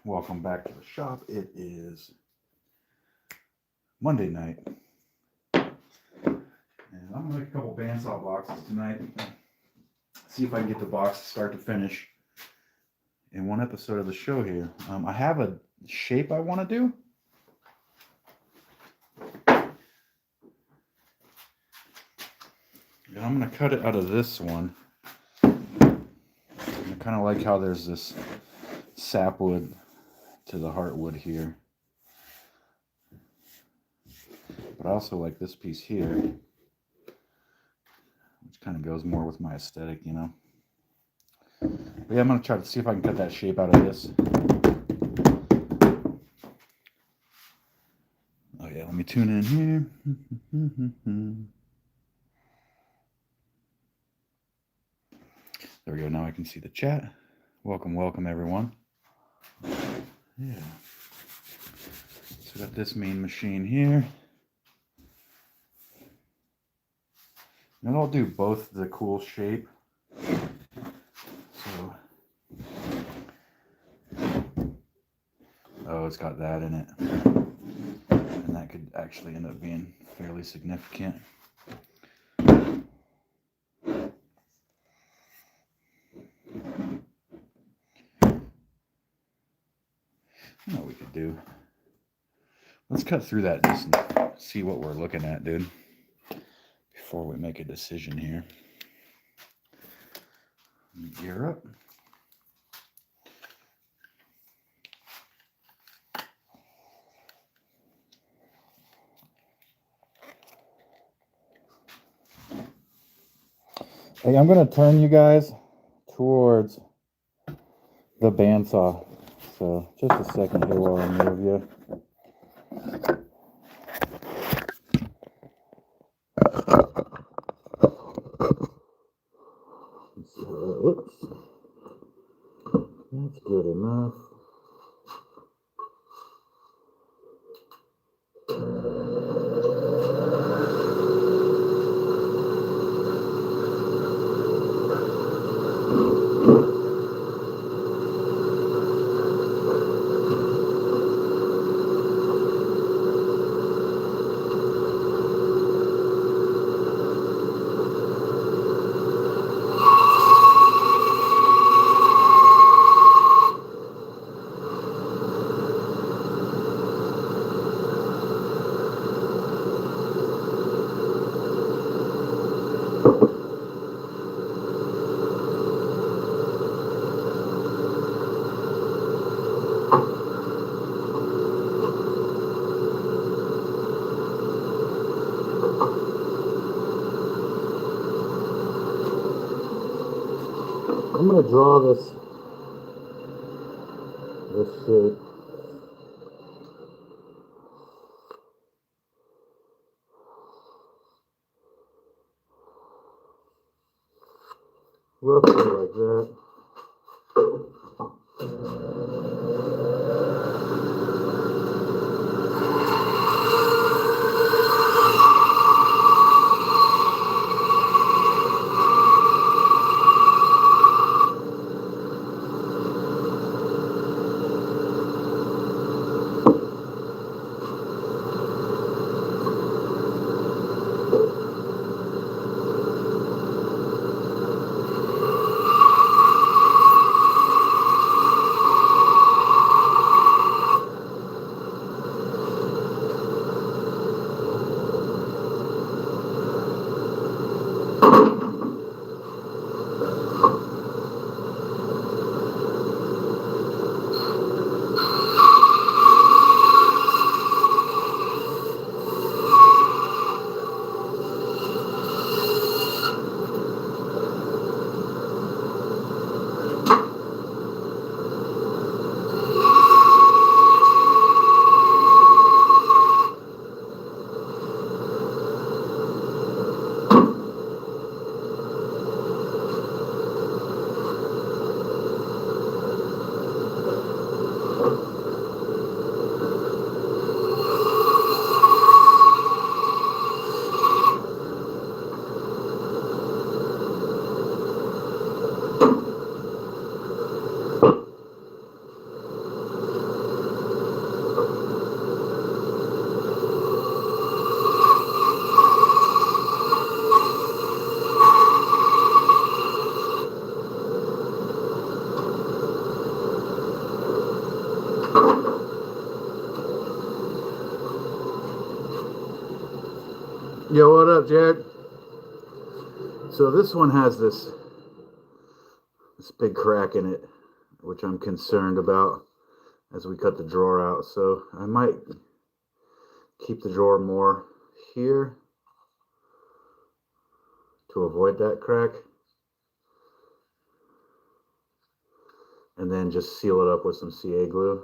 Welcome back to the shop. It is Monday night, and I'm gonna make a couple bandsaw boxes tonight. See if I can get the box start to finish in one episode of the show here. I have a shape I want to do. And I'm gonna cut it out of this one. I kind of like how there's this sapwood to the heartwood here, but I also like this piece here, which kind of goes more with my aesthetic, you know. But yeah, I'm gonna try to see if I can cut that shape out of this. Oh yeah, let me tune in here. There we go. Now I can see the chat. Welcome everyone. Yeah. So got this main machine here. And I'll do both the cool shape. So, oh, it's got that in it. And that could actually end up being fairly significant. You know what we could do? Let's cut through that just and see what we're looking at, dude, before we make a decision here. Let me gear up. Hey, I'm going to turn you guys towards the bandsaw. So just a second here while I move you. So, that's good enough. I'm going to draw this shape. Roughly like that. Yo, what up, Jared? So this one has this big crack in it, which I'm concerned about as we cut the drawer out. So I might keep the drawer more here to avoid that crack, and then just seal it up with some CA glue.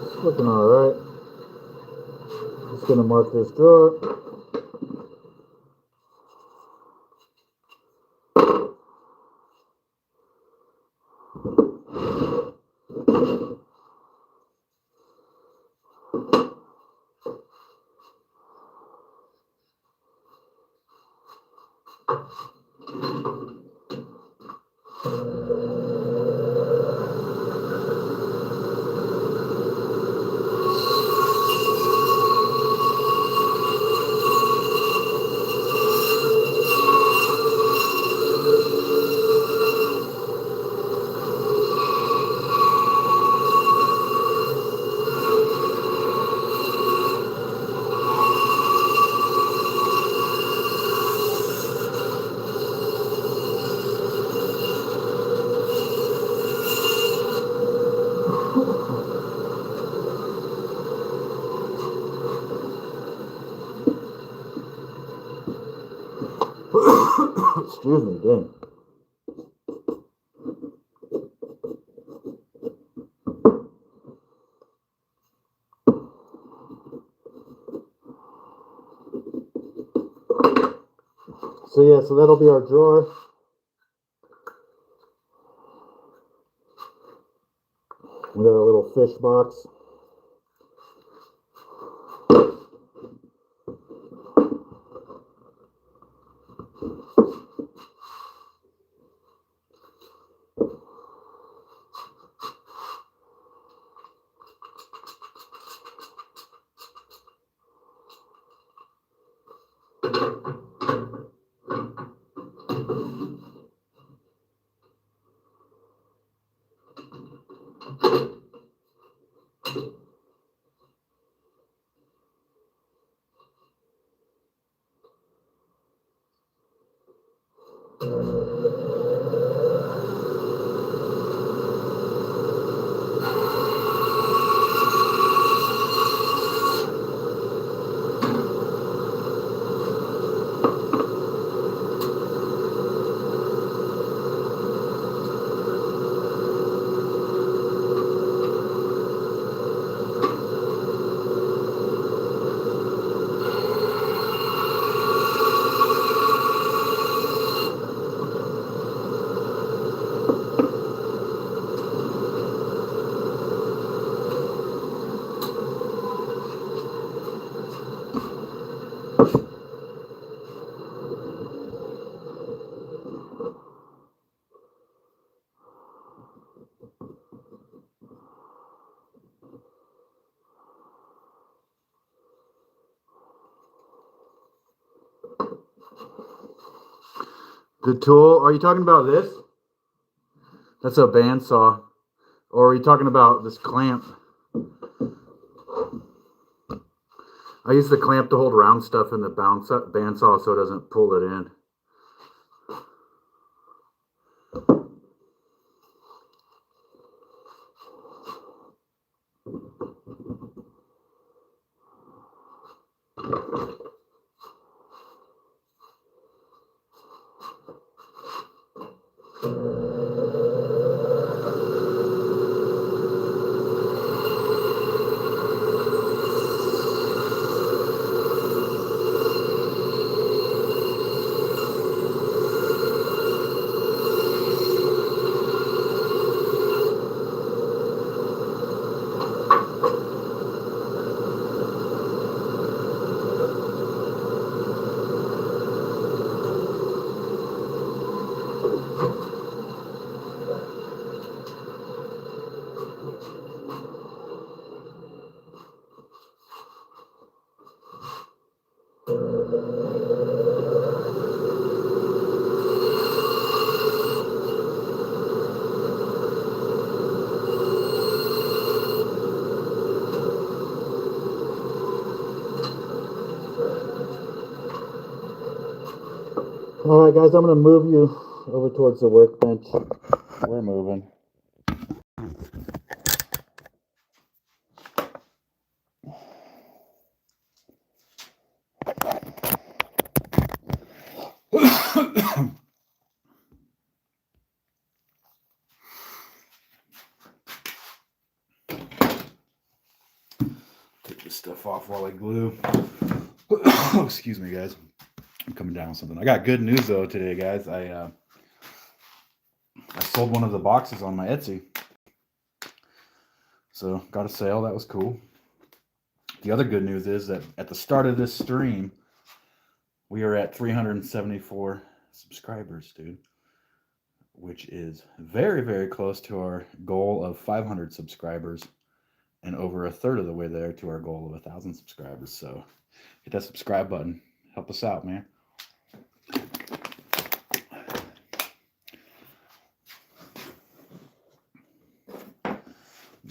It's looking all right. Just gonna mark this drawer. Excuse me, dang. So yeah, so that'll be our drawer. We got a little fish box. The tool, are you talking about this? That's a bandsaw. Or are you talking about this clamp? I use the clamp to hold round stuff in the bandsaw so it doesn't pull it in. All right, guys, I'm going to move you over towards the workbench. We're moving. Take this stuff off while I glue. Excuse me, guys. I'm coming down with something. I got good news though today, guys. I sold one of the boxes on my Etsy. So got a sale. That was cool. The other good news is that at the start of this stream, we are at 374 subscribers, dude. Which is very, very close to our goal of 500 subscribers and over a third of the way there to our goal of 1,000 subscribers. So hit that subscribe button. Help us out, man.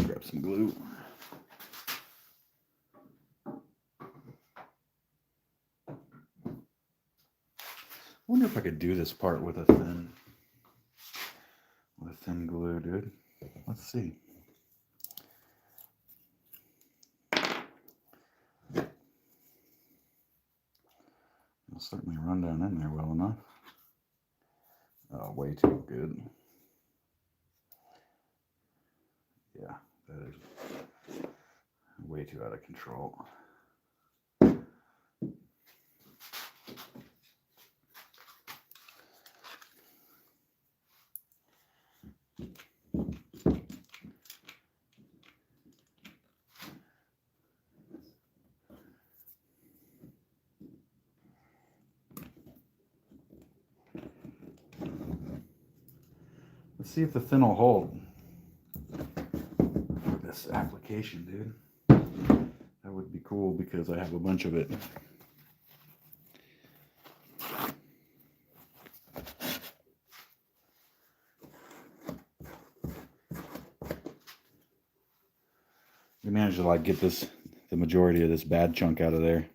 Grab some glue. I wonder if I could do this part with a thin glue, dude. Let's see. It'll certainly run down in there well enough. Oh, way too good. Yeah, that is way too out of control. Let's see if the thin will hold for this application, dude. That would be cool because I have a bunch of it. We managed to like get the majority of this bad chunk out of there.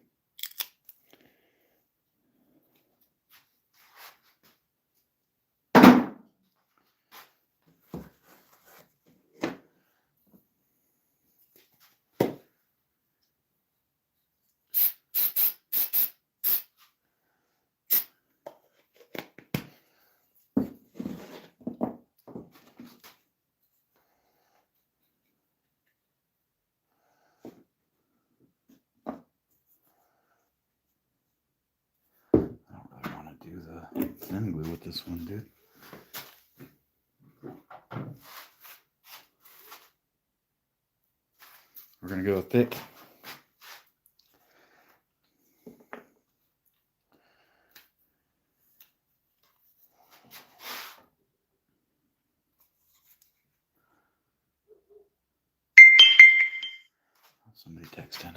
Do the thin glue with this one, dude. We're gonna go thick. Somebody texting.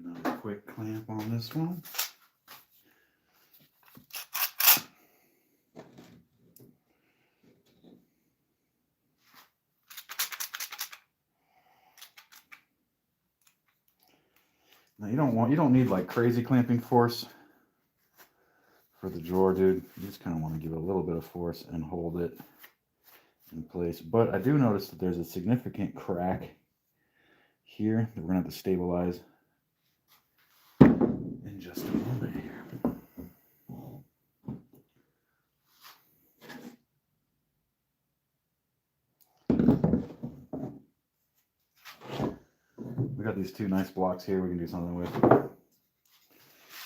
Another quick clamp on this one. Now you don't need like crazy clamping force for the drawer, dude. You just kind of want to give it a little bit of force and hold it in place. But I do notice that there's a significant crack here that we're gonna have to stabilize in just a moment here. We got these two nice blocks here we can do something with.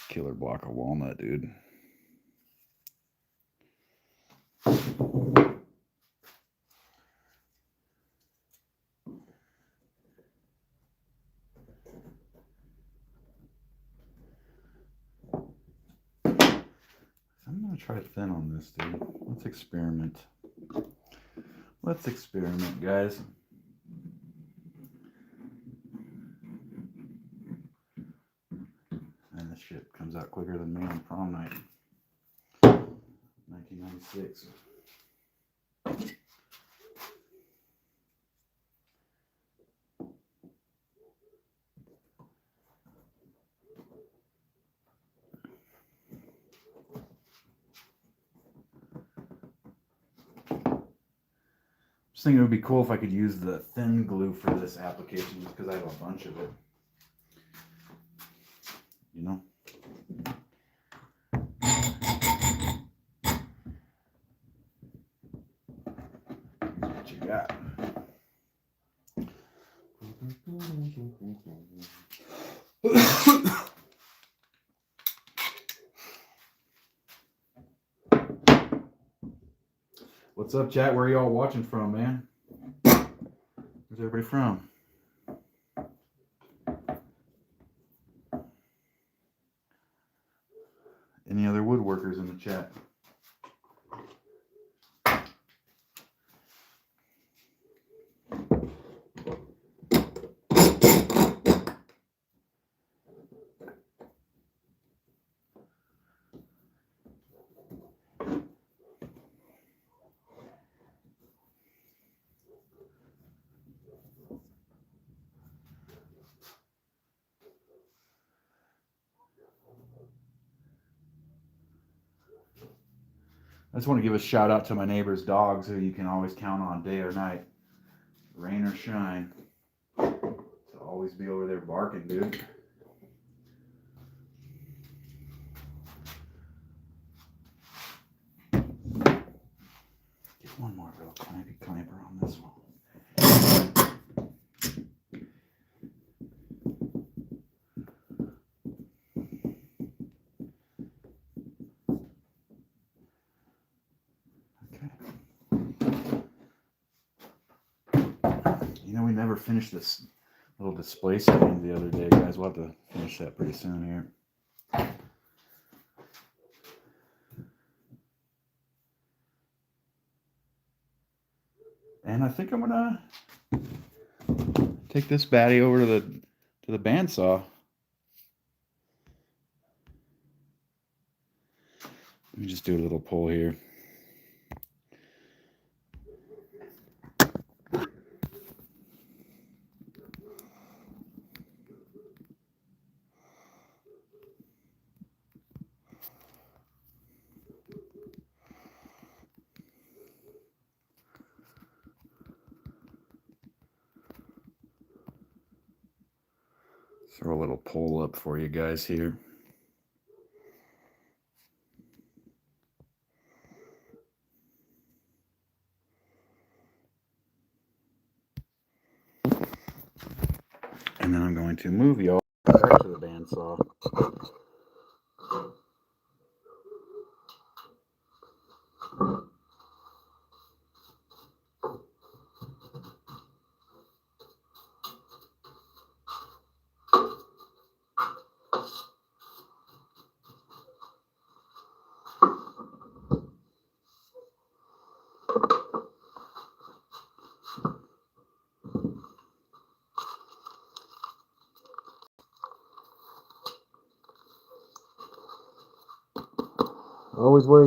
Killer block of walnut, dude. gonna try thin on this, dude. Let's experiment. Let's experiment, guys. And this shit comes out quicker than me on prom night. 1996. I was thinking it would be cool if I could use the thin glue for this application just because I have a bunch of it. You know? Here's what you got. What's up, chat? Where are y'all watching from, man? Where's everybody from? Any other woodworkers in the chat? I just want to give a shout out to my neighbor's dogs who you can always count on day or night, rain or shine, to always be over there barking, dude. Get one more real clampy clamper on this one. You know, we never finished this little display stand the other day, guys. We'll have to finish that pretty soon here. And I think I'm gonna take this baddie over to the bandsaw. Let me just do a little pull here. Throw a little pull up for you guys here. And then I'm going to move y'all back to the bandsaw. Always wear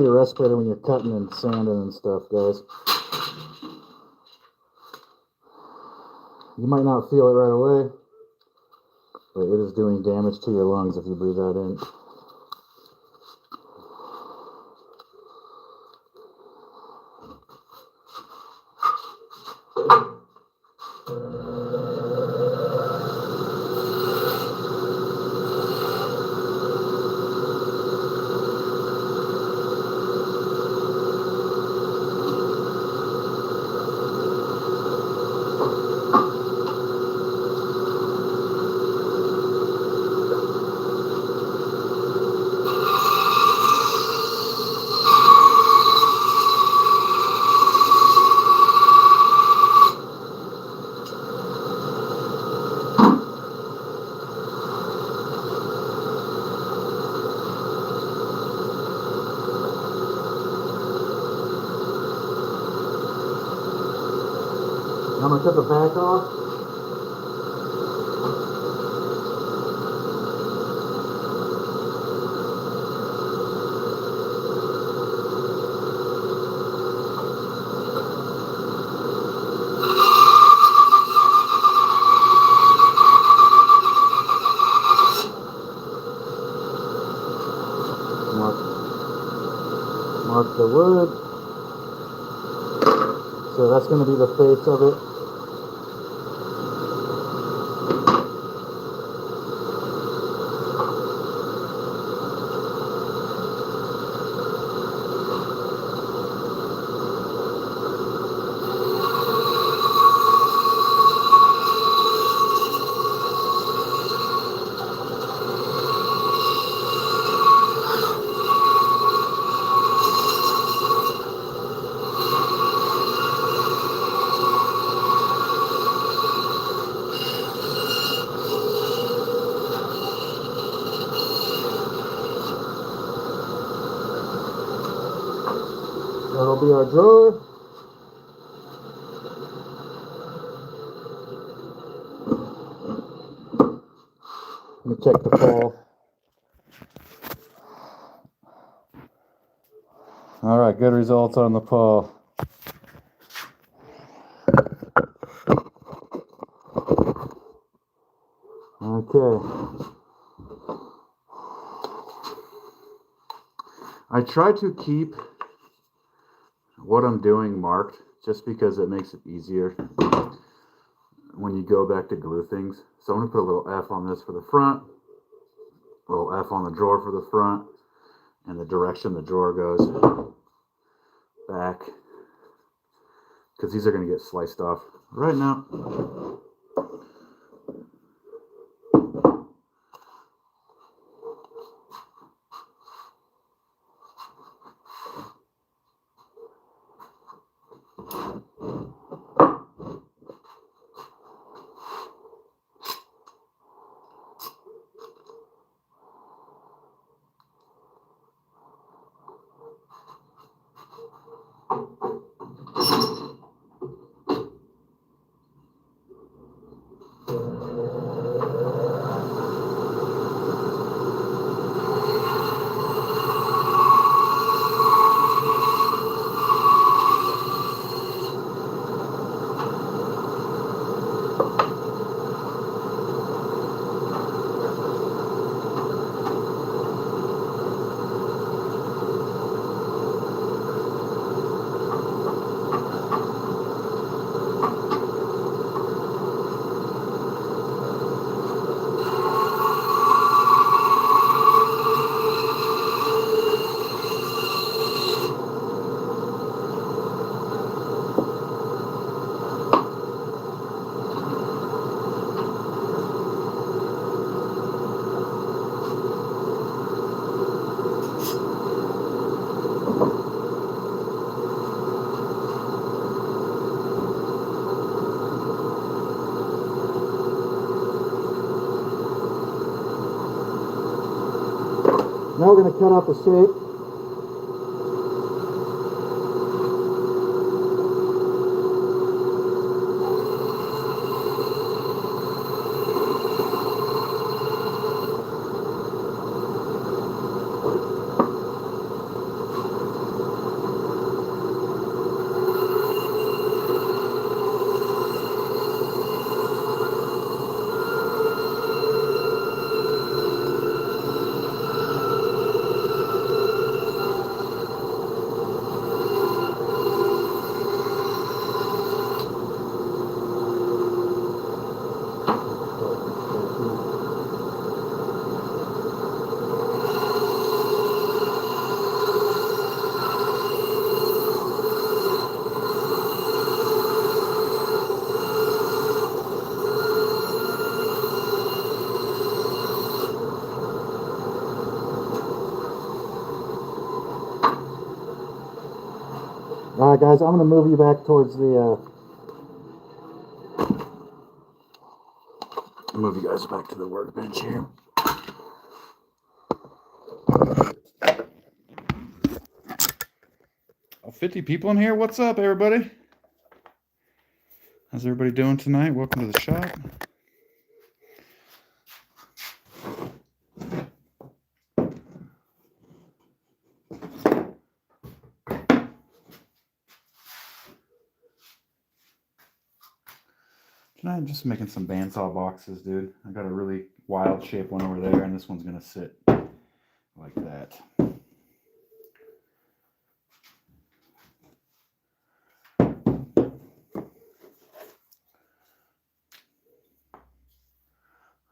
your respirator when you're cutting and sanding and stuff, guys. You might not feel it right away, but it is doing damage to your lungs if you breathe that in. I'm going to cut the back off. Mark the wood. So that's going to be the face of it. That'll be our drawer. Let me check the fall. All right, good results on the paw. Okay. I try to keep what I'm doing marked just because it makes it easier when you go back to glue things. So I'm going to put a little F on this for the front, a little F on the drawer for the front, and the direction the drawer goes back, because these are going to get sliced off right now. Now we're going to cut out the shape. Alright guys, I'm going to move you back towards the, move you guys back to the workbench here. Oh, 50 people in here? What's up, everybody? How's everybody doing tonight? Welcome to the shop. Tonight I'm just making some bandsaw boxes, dude. I got a really wild shape one over there, and this one's gonna sit like that.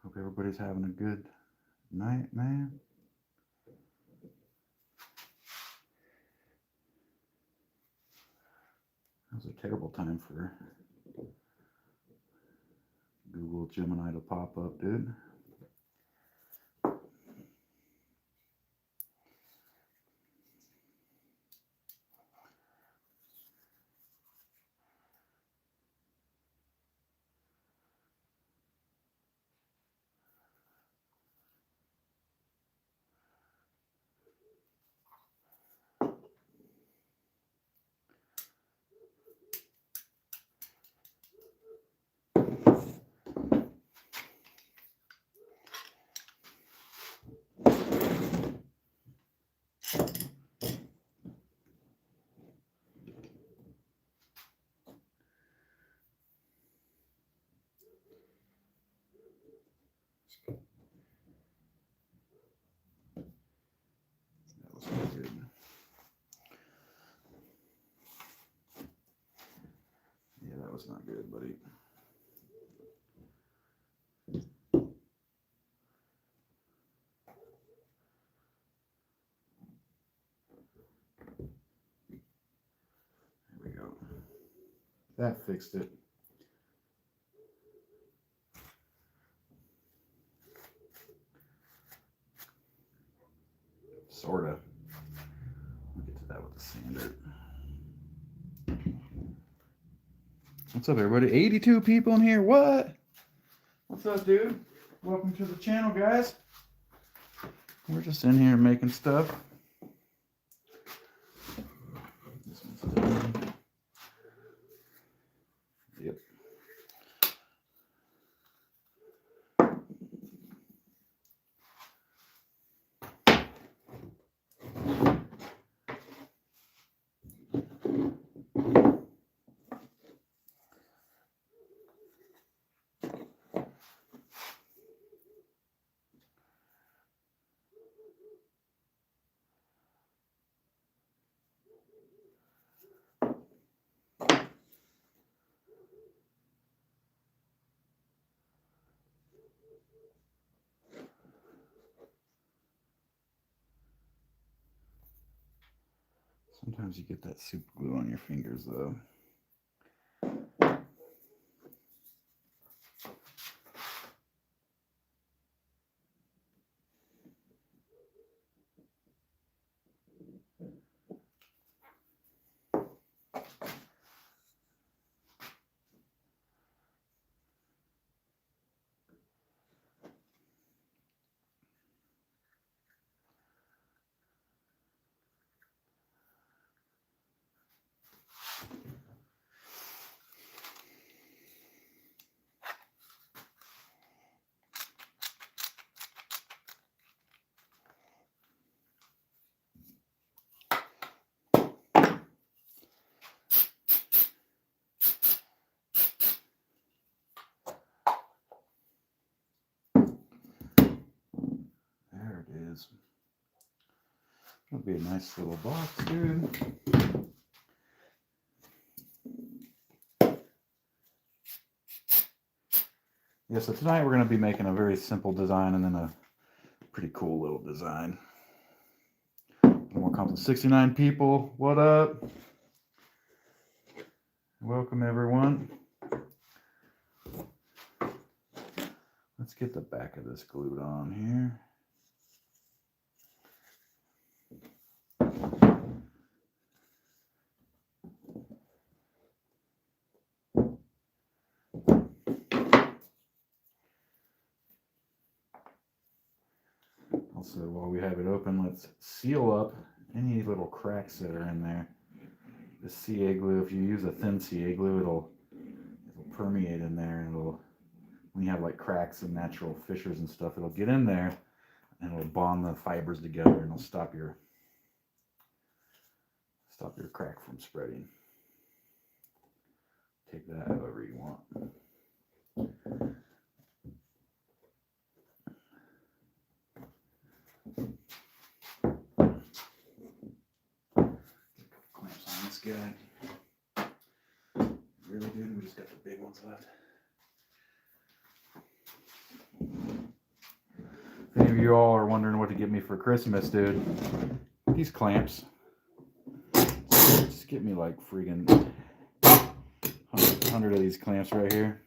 Hope everybody's having a good night, man. That was a terrible time for Google Gemini to pop up, dude. That was not good. Yeah, that was not good, buddy. There we go. That fixed it. Sorta. We'll get to that with the sander. What's up, everybody? 82 people in here. What? What's up, dude? Welcome to the channel, guys. We're just in here making stuff. This one's done. Yep. Sometimes you get that super glue on your fingers, though. There it is. That'll be a nice little box, dude. Yeah, so tonight we're going to be making a very simple design and then a pretty cool little design. More complex. 69 people. What up? Welcome, everyone. Let's get the back of this glued on here. Also, while we have it open, let's seal up any little cracks that are in there. The CA glue, if you use a thin CA glue, it'll permeate in there, and it'll, when you have like cracks and natural fissures and stuff, it'll get in there and it'll bond the fibers together, and it'll stop your crack from spreading. Take that however you want. Clamps on this guy. Really, dude? We just got the big ones left. If any of you all are wondering what to get me for Christmas, dude, these clamps. Just get me like freaking 100 of these clamps right here.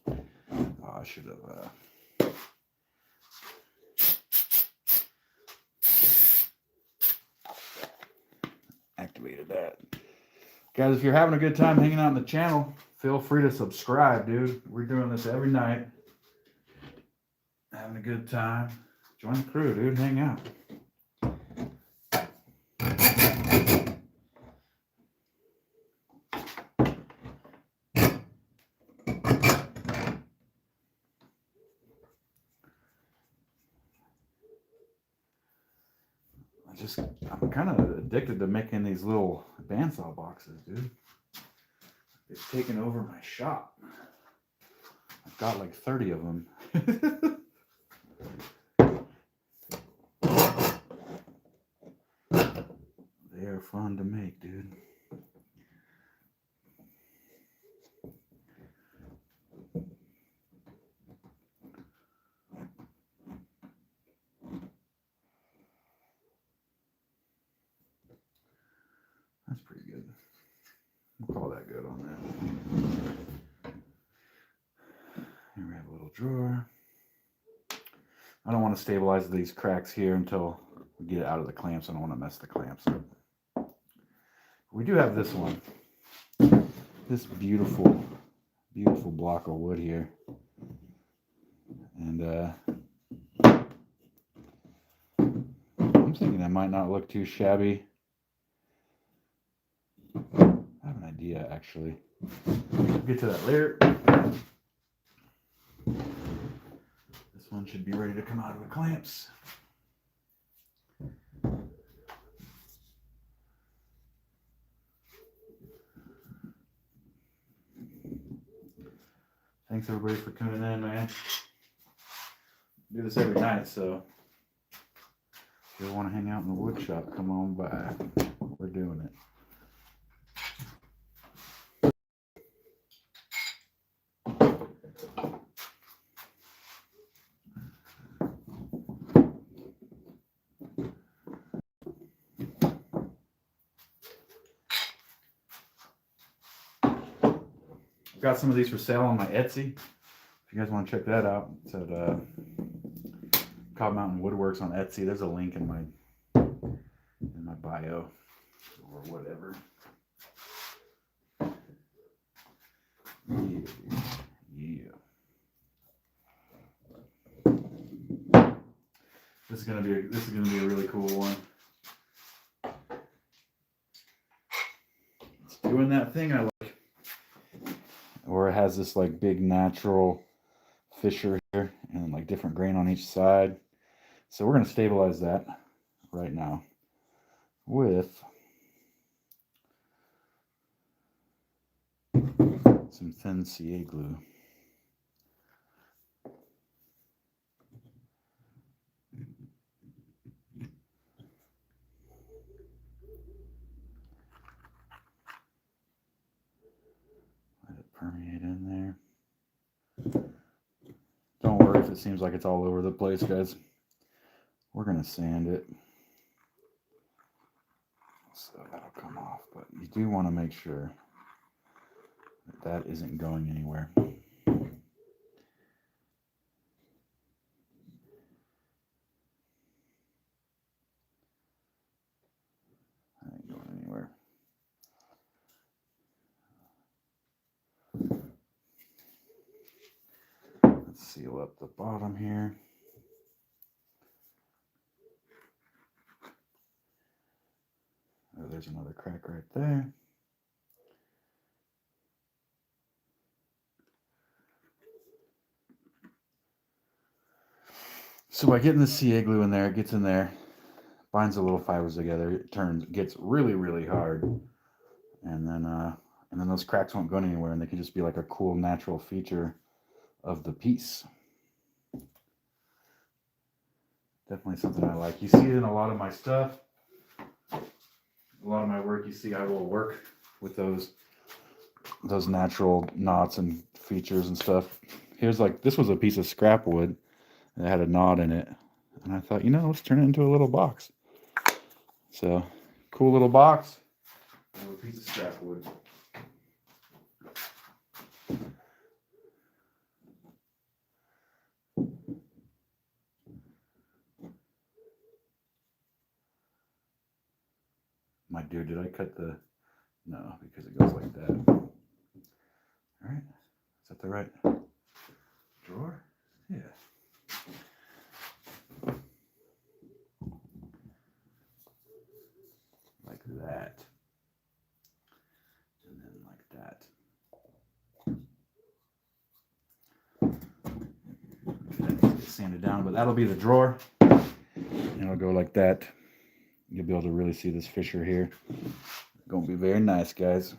Oh, I should have activated that. Guys, if you're having a good time hanging out on the channel, feel free to subscribe, dude. We're doing this every night. Having a good time. Join the crew, dude. Hang out. I'm kind of addicted to making these little bandsaw boxes, dude. They've taken over my shop. I've got like 30 of them. They are fun to make, dude. That's pretty good. We'll call that good on that. Here we have a little drawer. I don't want to stabilize these cracks here until we get it out of the clamps. I don't want to mess the clamps up. We do have this one. This beautiful, beautiful block of wood here. And I'm thinking that might not look too shabby. I have an idea, actually. We'll get to that later. This one should be ready to come out of the clamps. Thanks everybody for tuning in, man. Do this every night, so if you want to hang out in the wood shop, come on by. We're doing it. Got some of these for sale on my Etsy. If you guys want to check that out, it's at Cobb Mountain Woodworks on Etsy. There's a link in my bio or whatever. Yeah. This is gonna be a really cool one. It's doing that thing I like. Or it has this like big natural fissure here and like different grain on each side. So we're going to stabilize that right now with some thin CA glue. Let it permeate in there. Don't worry if it seems like it's all over the place, guys. We're going to sand it. So that'll come off, but you do want to make sure that that isn't going anywhere. That ain't going anywhere. Let's seal up the bottom here. there's another crack right there. So by getting the CA glue in there, it gets in there, binds the little fibers together, it gets really, really hard. And then those cracks won't go anywhere, and they can just be like a cool natural feature of the piece. Definitely something I like. You see it in a lot of my stuff. A lot of my work, you see I will work with those natural knots and features and stuff. Here's like, this was a piece of scrap wood that had a knot in it. And I thought, let's turn it into a little box. So, cool little box. A little piece of scrap wood. My dude, did I cut the... No, because it goes like that. All right. Is that the right drawer? Yeah. Like that. And then like that. That needs to get sanded down, but that'll be the drawer. And it'll go like that. You'll be able to really see this fissure here. Gonna be very nice, guys.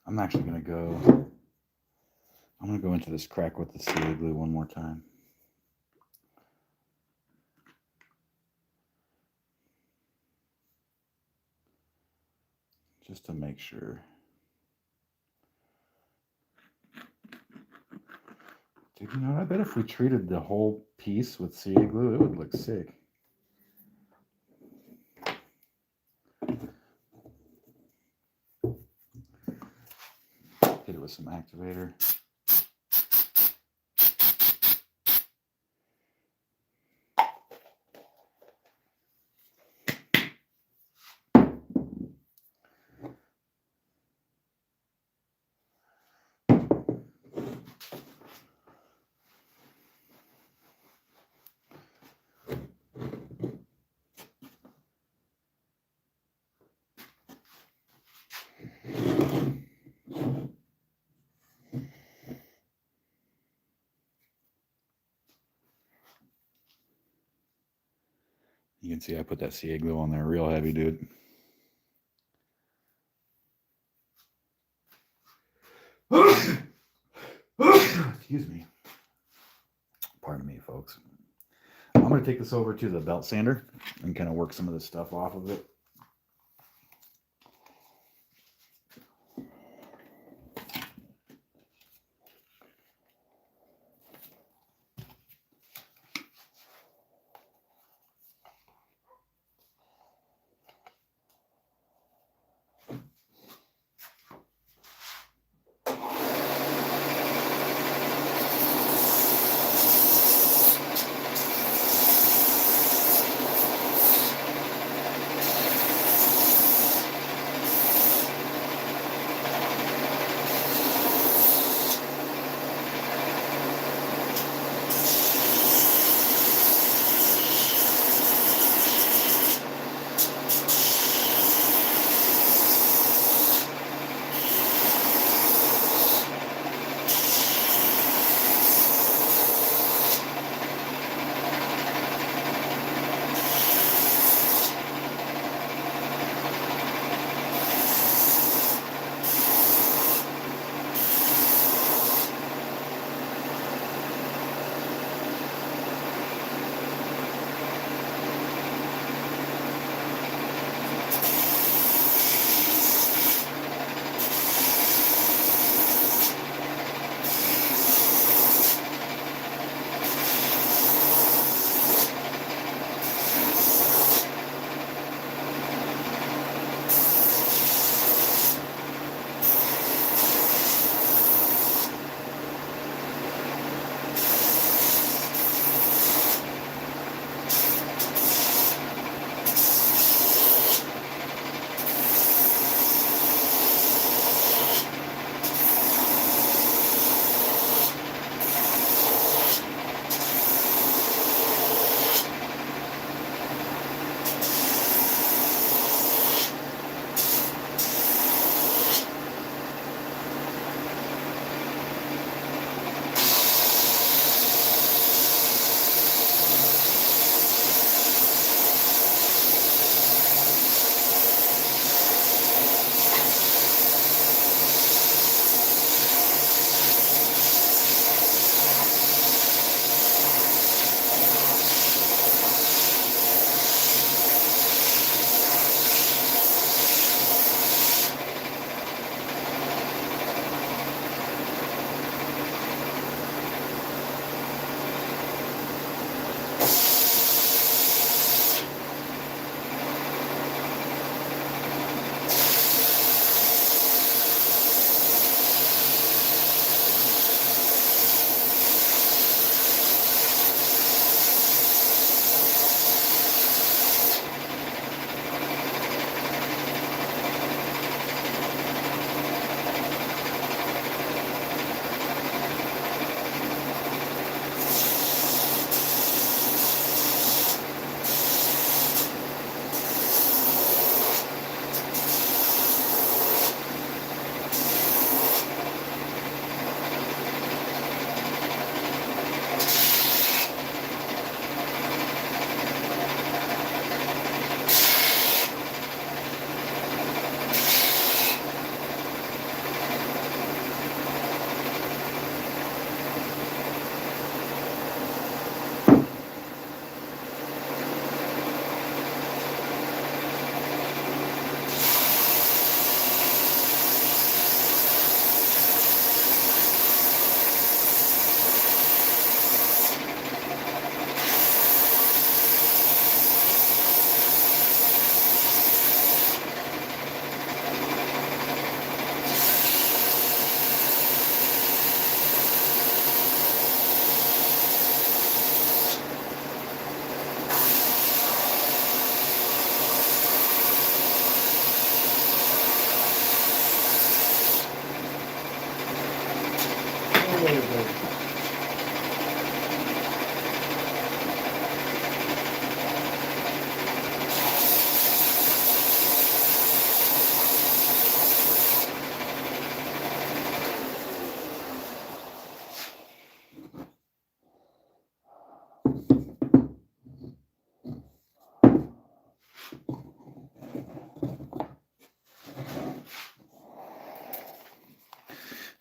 I'm actually gonna go into this crack with the CA glue one more time. Just to make sure. Dude, I bet if we treated the whole piece with CA glue, it would look sick. Hit it with some activator. You can see I put that CA glue on there real heavy, dude. Excuse me. Pardon me, folks. I'm going to take this over to the belt sander and kind of work some of this stuff off of it.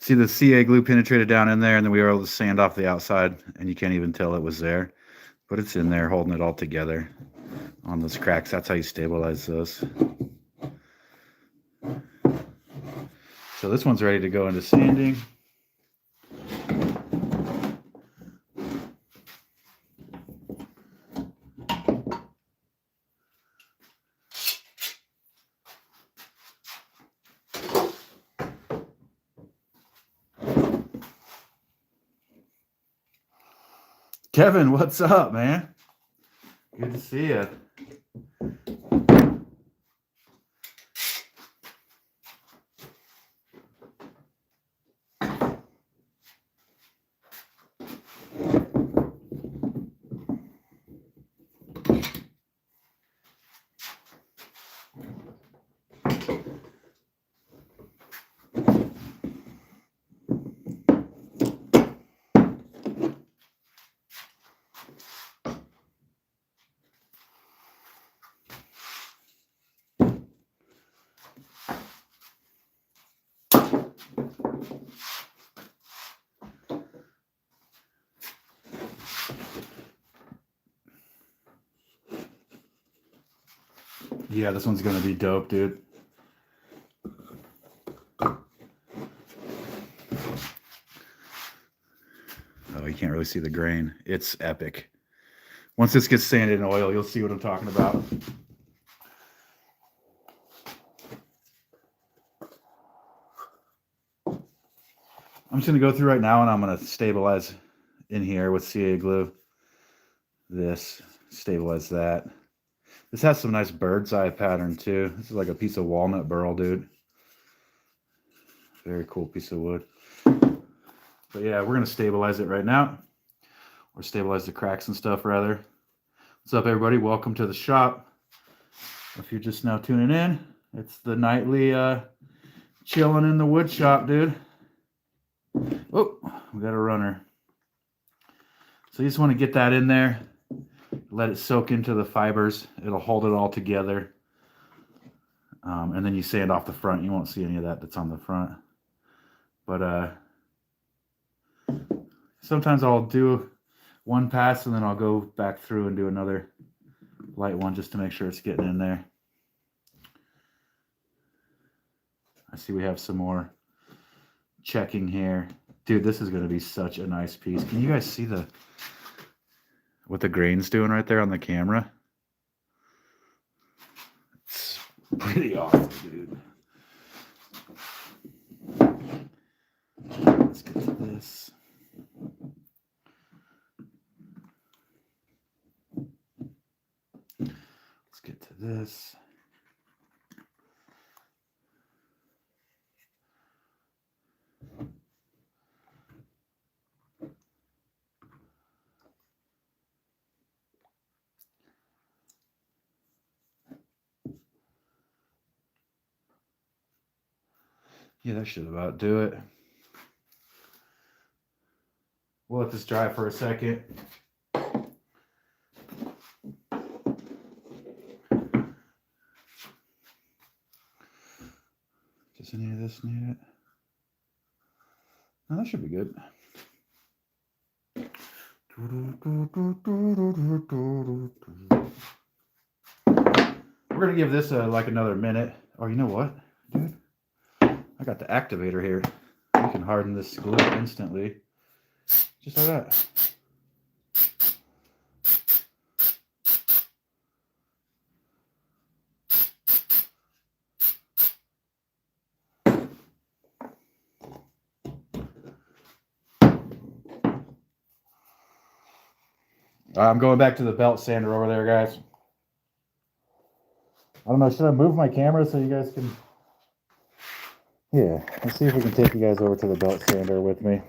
See, the CA glue penetrated down in there, and then we were able to sand off the outside, and you can't even tell it was there. But it's in there holding it all together on those cracks. That's how you stabilize those. So this one's ready to go into sanding. Kevin, what's up, man? Good to see you. Yeah, this one's gonna be dope, dude. Oh, you can't really see the grain. It's epic. Once this gets sanded in oil, you'll see what I'm talking about. I'm just gonna go through right now and I'm gonna stabilize in here with CA glue. This, stabilize that. This has some nice bird's eye pattern too. This is like a piece of walnut burl, dude. Very cool piece of wood. But yeah, we're gonna stabilize it right now. Or stabilize the cracks and stuff rather. What's up, everybody? Welcome to the shop. If you're just now tuning in, it's the nightly chilling in the wood shop, dude. Oh, we got a runner. So you just want to get that in there. Let it soak into the fibers. It'll hold it all together. And then you sand off the front. You won't see any of that that's on the front. But sometimes I'll do one pass and then I'll go back through and do another light one just to make sure it's getting in there. I see we have some more checking here. Dude, this is going to be such a nice piece. Can you guys see what the grain's doing right there on the camera? It's pretty awesome, dude. Let's get to this. Let's get to this. Yeah, that should about do it. We'll let this dry for a second. Does any of this need it? No, that should be good. We're gonna give this like another minute. Oh, you know what, dude? I got the activator here. We can harden this glue instantly. Just like that. I'm going back to the belt sander over there, guys. I don't know, should I move my camera so you guys can... Yeah, let's see if we can take you guys over to the belt sander with me.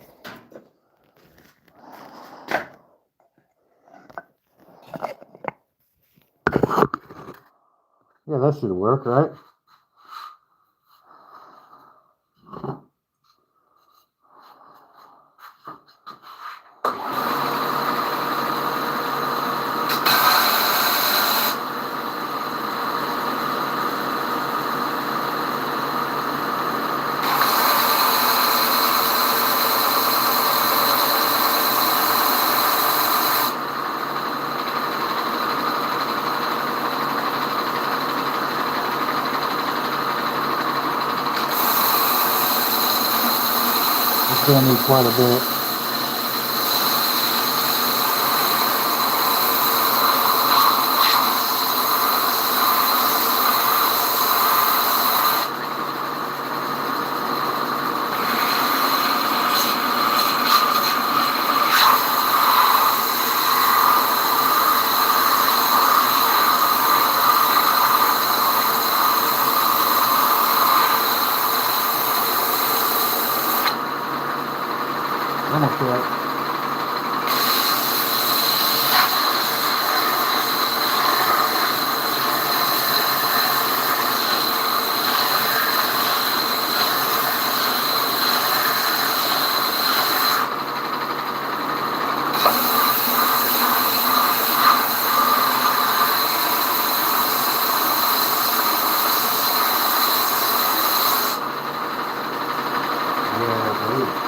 Yeah, that should work, right? It's going to need quite a bit. Almost right. Yeah, dude.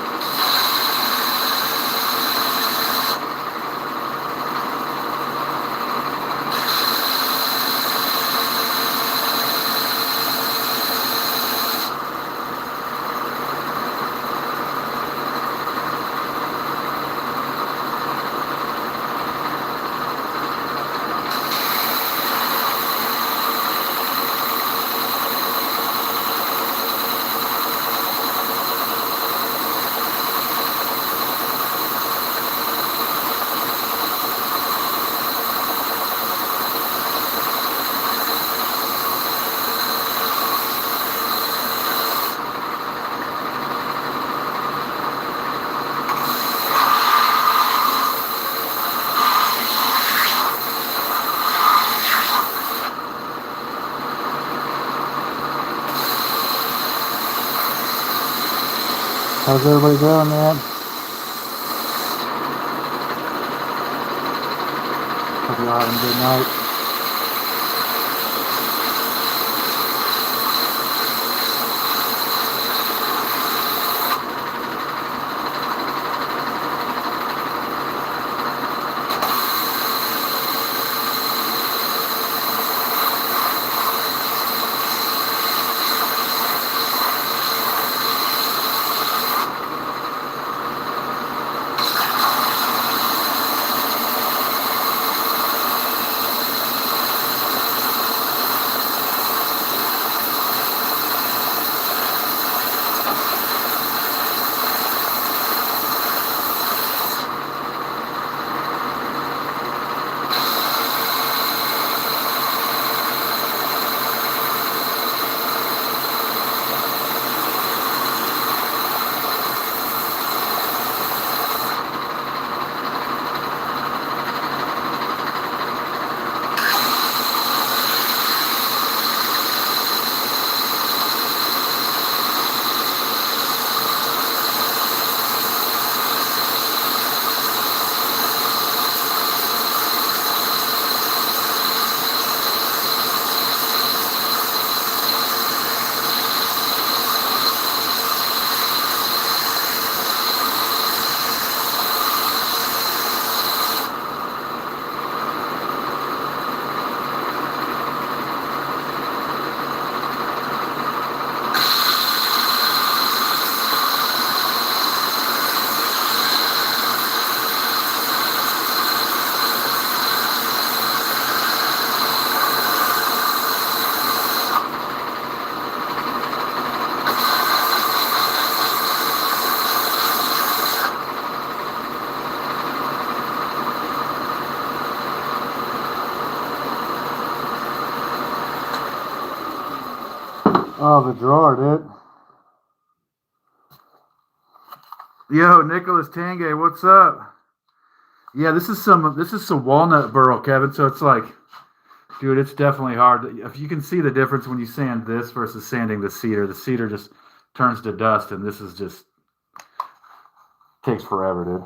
How's everybody doing, man? Hope you're having a good night. Oh, the drawer, dude. Yo, Nicholas Tangay, what's up? Yeah, this is some walnut burl, Kevin. So it's like Dude, it's definitely hard. If you can see the difference when you sand this versus sanding the cedar just turns to dust, and this is just takes forever, dude.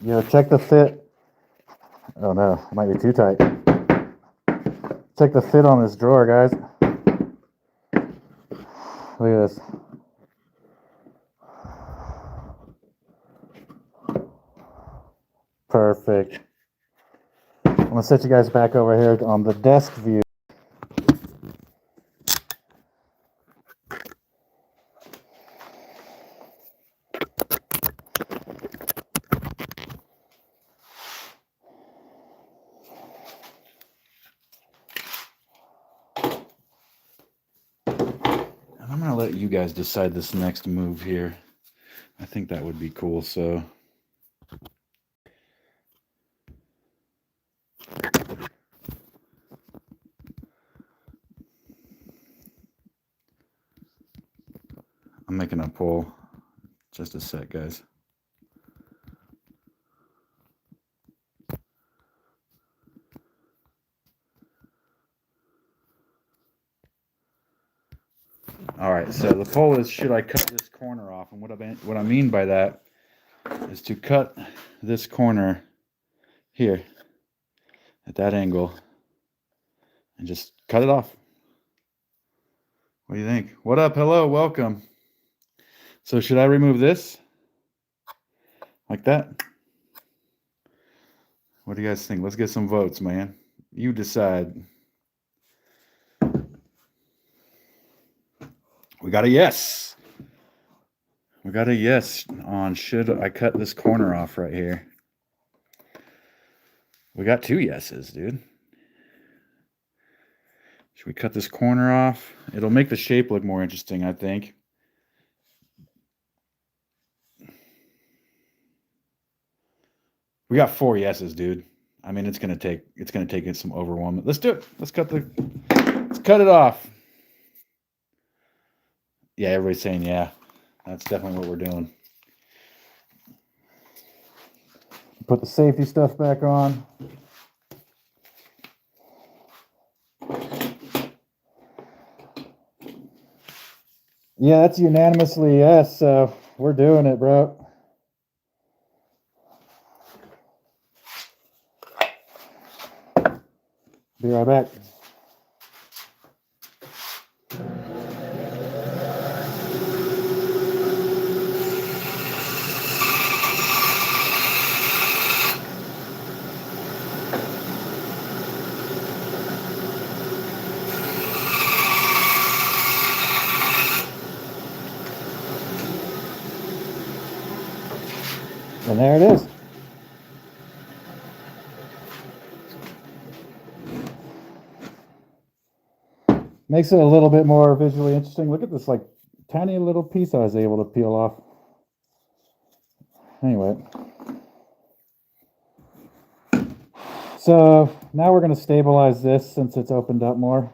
Yo, check the fit. Oh no, it might be too tight. Check the fit on this drawer, guys. Look at this. Perfect. I'm gonna set you guys back over here on the desk view. I'm gonna let you guys decide this next move here. I think that would be cool. So I'm making a pull. Just a sec, guys. All right, so the poll is, should I cut this corner off? And what I mean by that is to cut this corner here at that angle and just cut it off. What do you think? What up? Hello, welcome. So should I remove this like that? What do you guys think? Let's get some votes, man. You decide. We got a yes. We got a yes on should I cut this corner off right here. We got 2 yeses, dude. Should we cut this corner off? It'll make the shape look more interesting, I think. We got 4 yeses, dude. I mean, it's gonna take it some overwhelming. Let's do it. Let's cut it off. Yeah, everybody's saying yeah. That's definitely what we're doing. Put the safety stuff back on. Yeah, that's unanimously yes, so we're doing it, bro. Be right back. And there it is. Makes it a little bit more visually interesting. Look at this like tiny little piece I was able to peel off. Anyway. So now we're going to stabilize this since it's opened up more.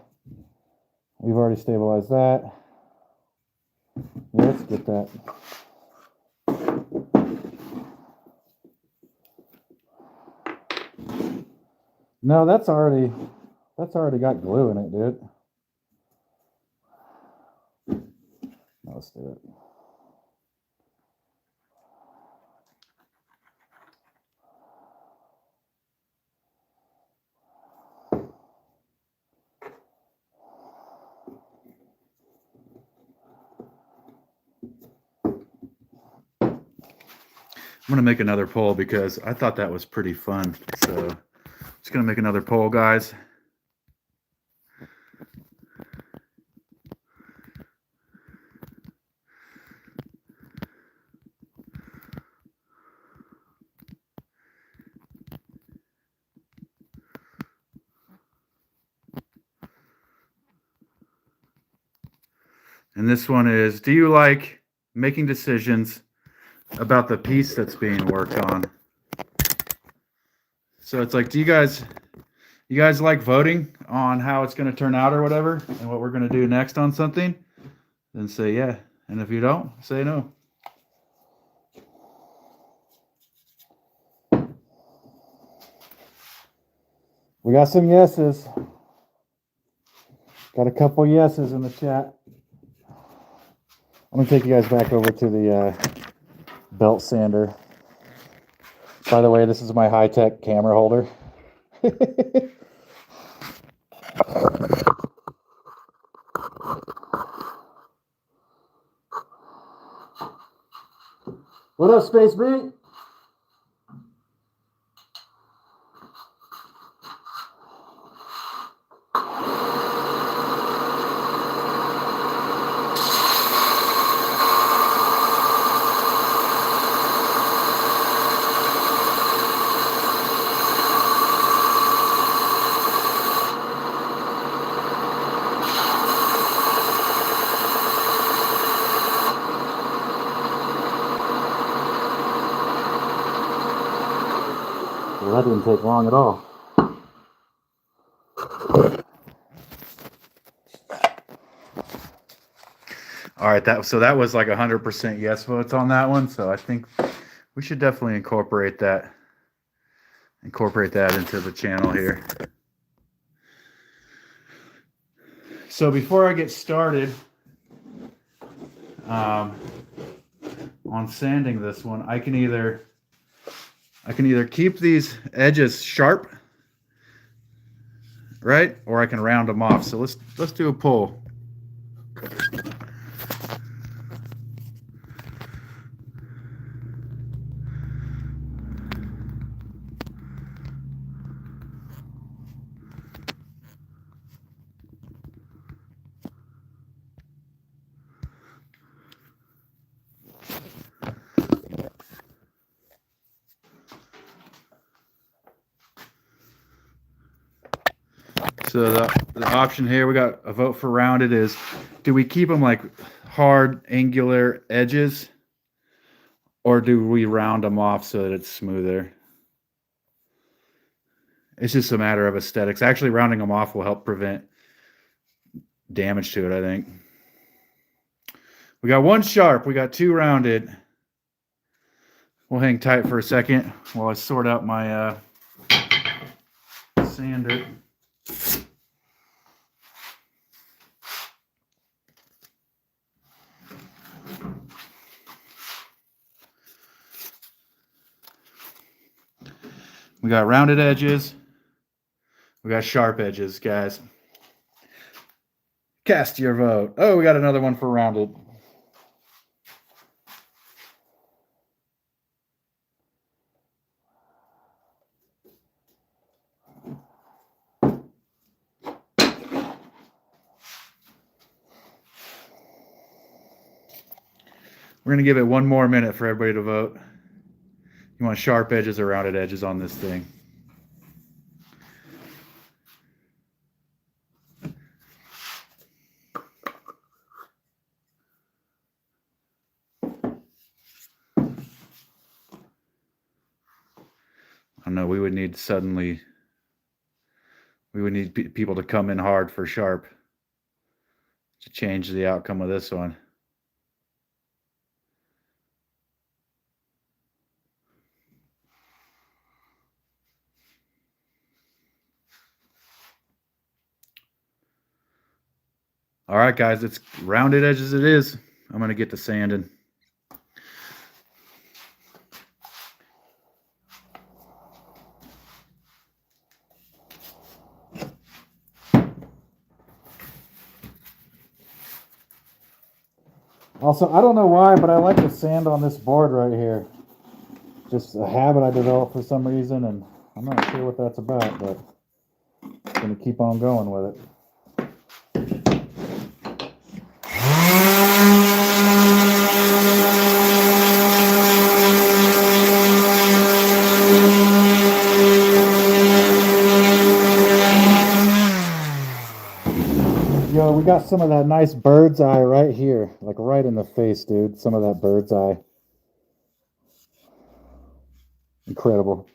We've already stabilized that. Let's get that. No, that's already got glue in it, dude. Now let's do it. I'm gonna make another poll because I thought that was pretty fun. So just gonna make another poll, guys. And this one is, do you like making decisions about the piece that's being worked on? So it's like, do you guys like voting on how it's going to turn out or whatever, and what we're going to do next on something? Then say yeah. And if you don't, say no. We got some yeses. Got a couple yeses in the chat. I'm going to take you guys back over to the belt sander. By the way, this is my high-tech camera holder. What up, Space Beat? Well, that didn't take long at all. All right, that was like 100% yes votes on that one. So I think we should definitely incorporate that into the channel here. So before I get started on sanding this one, I can either keep these edges sharp, right? Or I can round them off. So let's do a pull. So the option here, we got a vote for rounded, is do we keep them like hard angular edges, or do we round them off so that it's smoother? It's just a matter of aesthetics. Actually, rounding them off will help prevent damage to it, I think. We got one sharp, we got two rounded. We'll hang tight for a second while I sort out my sander. We got rounded edges. We got sharp edges, guys. Cast your vote. Oh, we got another one for rounded. We're going to give it one more minute for everybody to vote. You want sharp edges or rounded edges on this thing? I know we would need people to come in hard for sharp to change the outcome of this one. All right, guys, it's rounded edges it is. I'm going to get to sanding. Also, I don't know why, but I like the sand on this board right here. Just a habit I developed for some reason, and I'm not sure what that's about, but I'm going to keep on going with it. Yo, we got some of that nice bird's eye right here, like right in the face, dude. Some of that bird's eye. Incredible.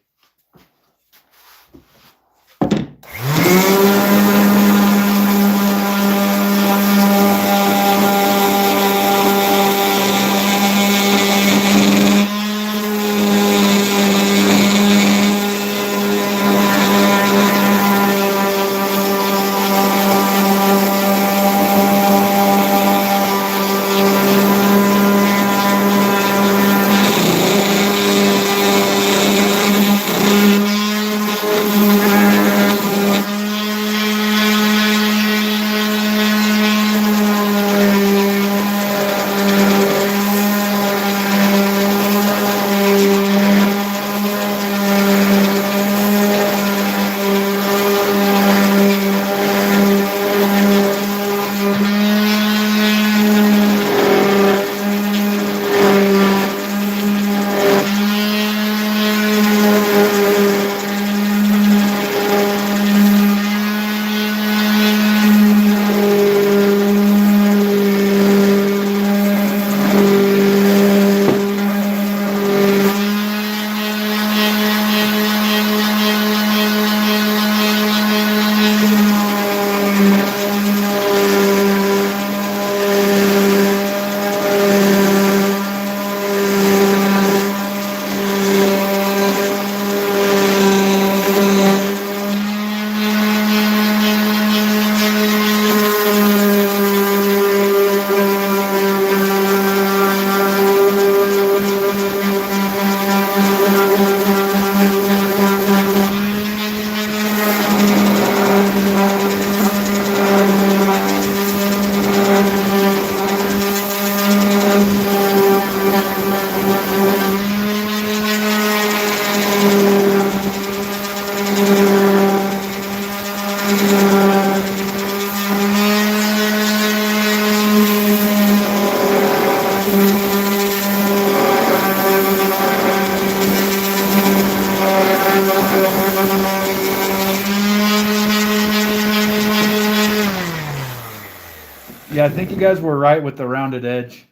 Yeah, I think you guys were right with the rounded edge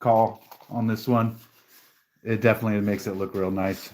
call on this one. It definitely makes it look real nice.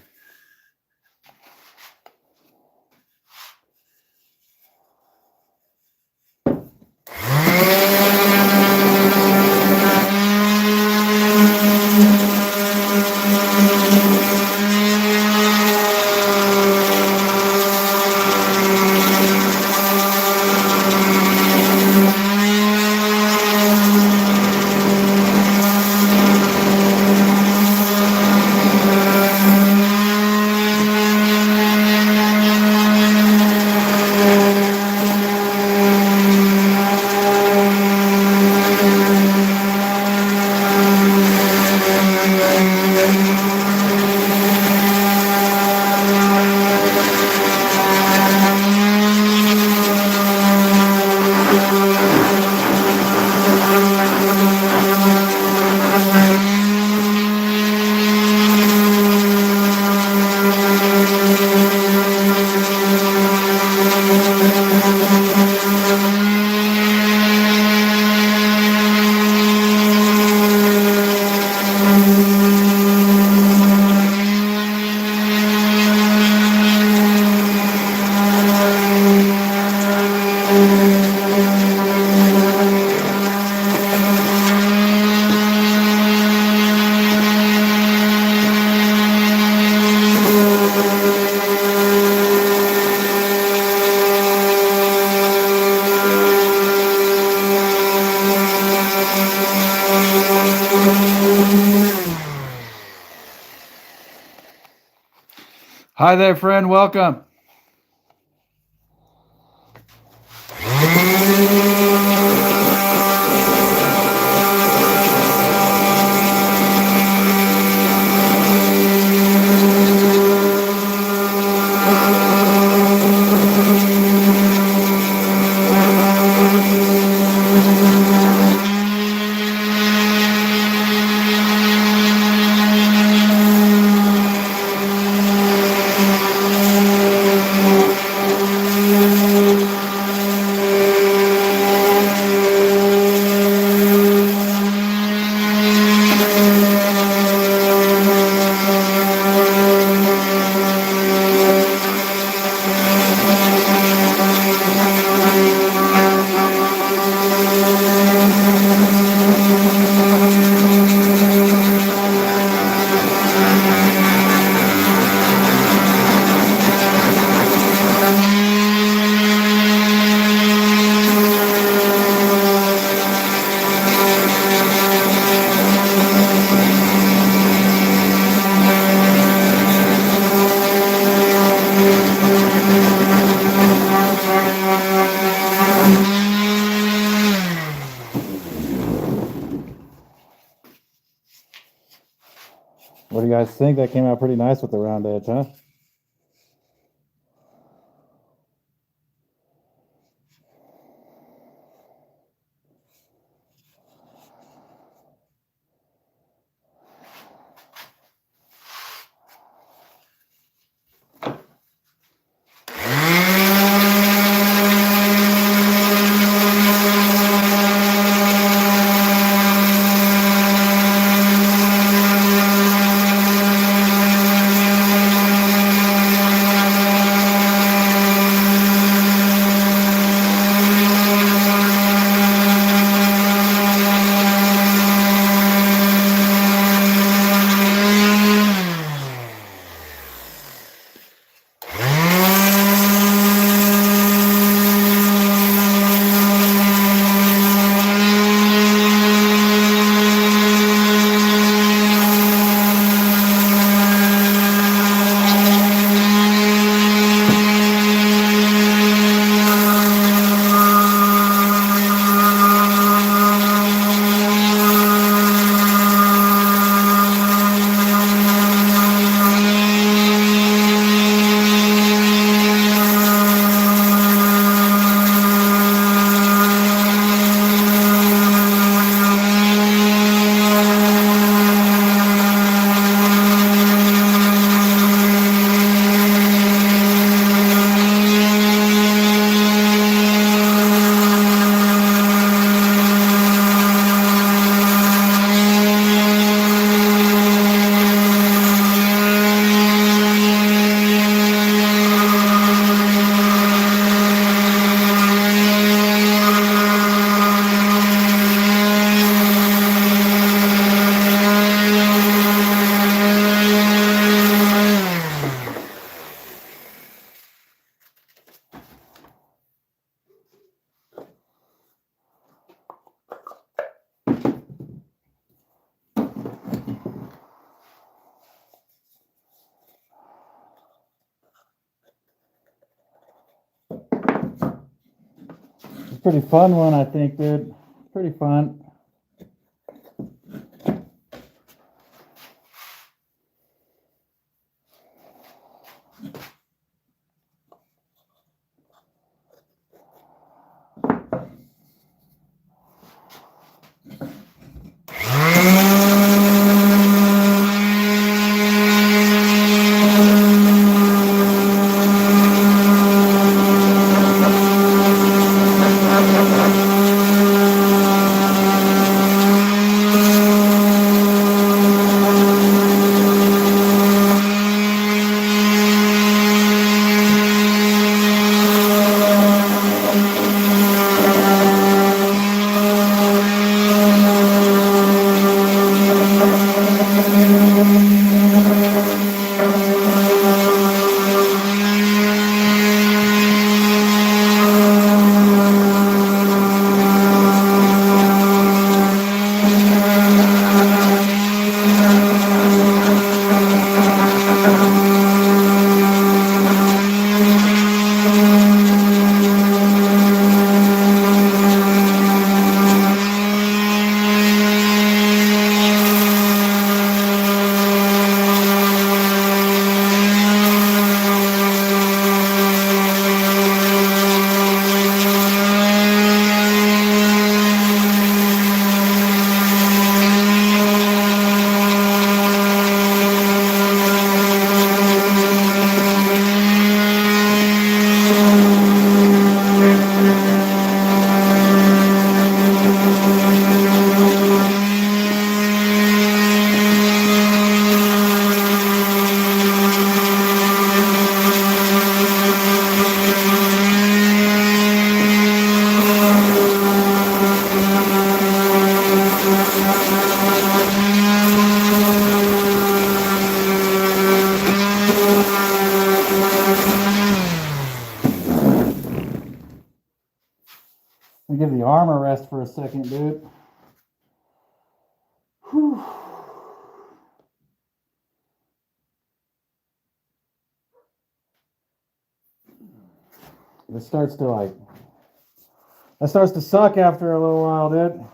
Hi there, friend. Welcome. What do you guys think? That came out pretty nice with the round edge, huh? Pretty fun one, I think, dude. Pretty fun. Let me give the arm a rest for a second, dude. Whew. This starts to suck after a little while, dude.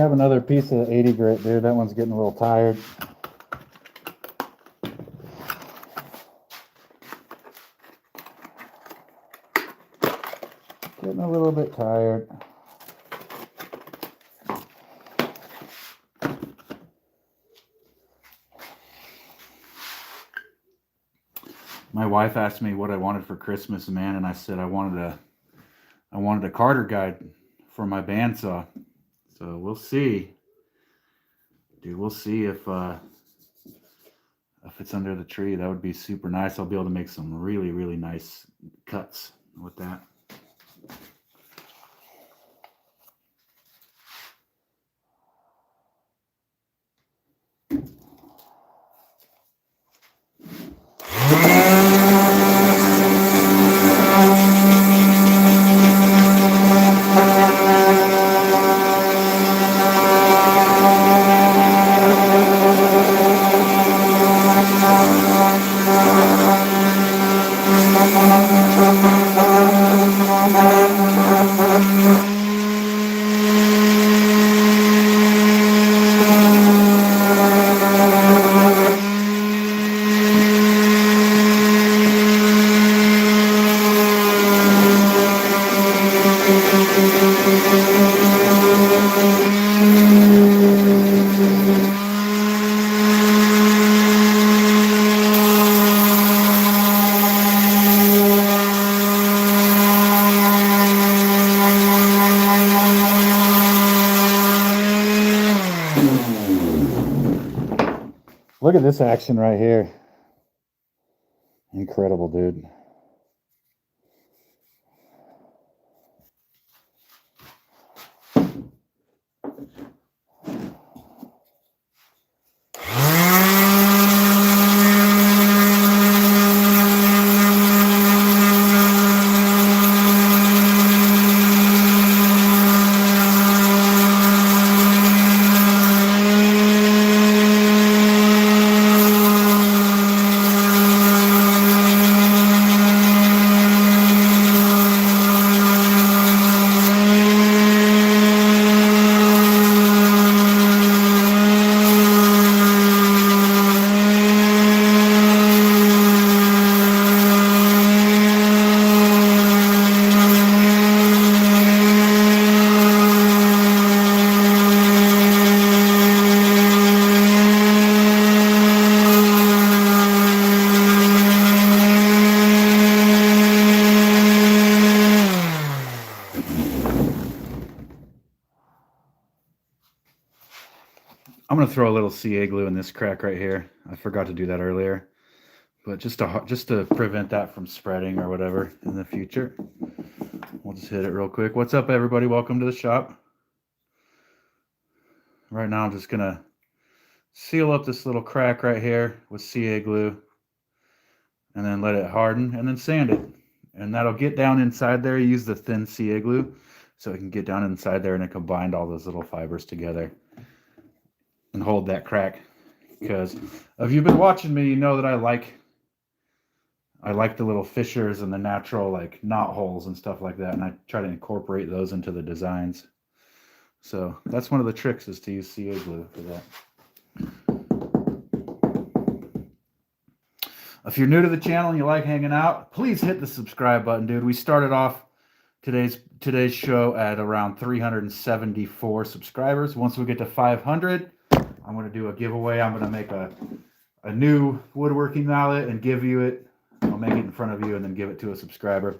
grab another piece of 80 grit, dude. That one's getting a little tired. Getting a little bit tired. My wife asked me what I wanted for Christmas, man, and I said I wanted a Carter guide for my bandsaw. So we'll see, dude. We'll see if it's under the tree. That would be super nice. I'll be able to make some really, really nice cuts with that. Look at this action right here. Incredible, dude. I'm gonna throw a little CA glue in this crack right here. I forgot to do that earlier, but just to prevent that from spreading or whatever in the future, we'll just hit it real quick. What's up, everybody? Welcome to the shop. Right now, I'm just gonna seal up this little crack right here with CA glue, and then let it harden, and then sand it, and that'll get down inside there. Use the thin CA glue so it can get down inside there, and it can bind all those little fibers together and hold that crack. Because if you've been watching me, you know that I like the little fissures and the natural like knot holes and stuff like that, and I try to incorporate those into the designs. So that's one of the tricks, is to use CA glue for that. If you're new to the channel and you like hanging out, please hit the subscribe button, dude. We started off today's show at around 374 subscribers. Once we get to 500, I'm going to do a giveaway. I'm going to make a new woodworking mallet and give you it. I'll make it in front of you and then give it to a subscriber.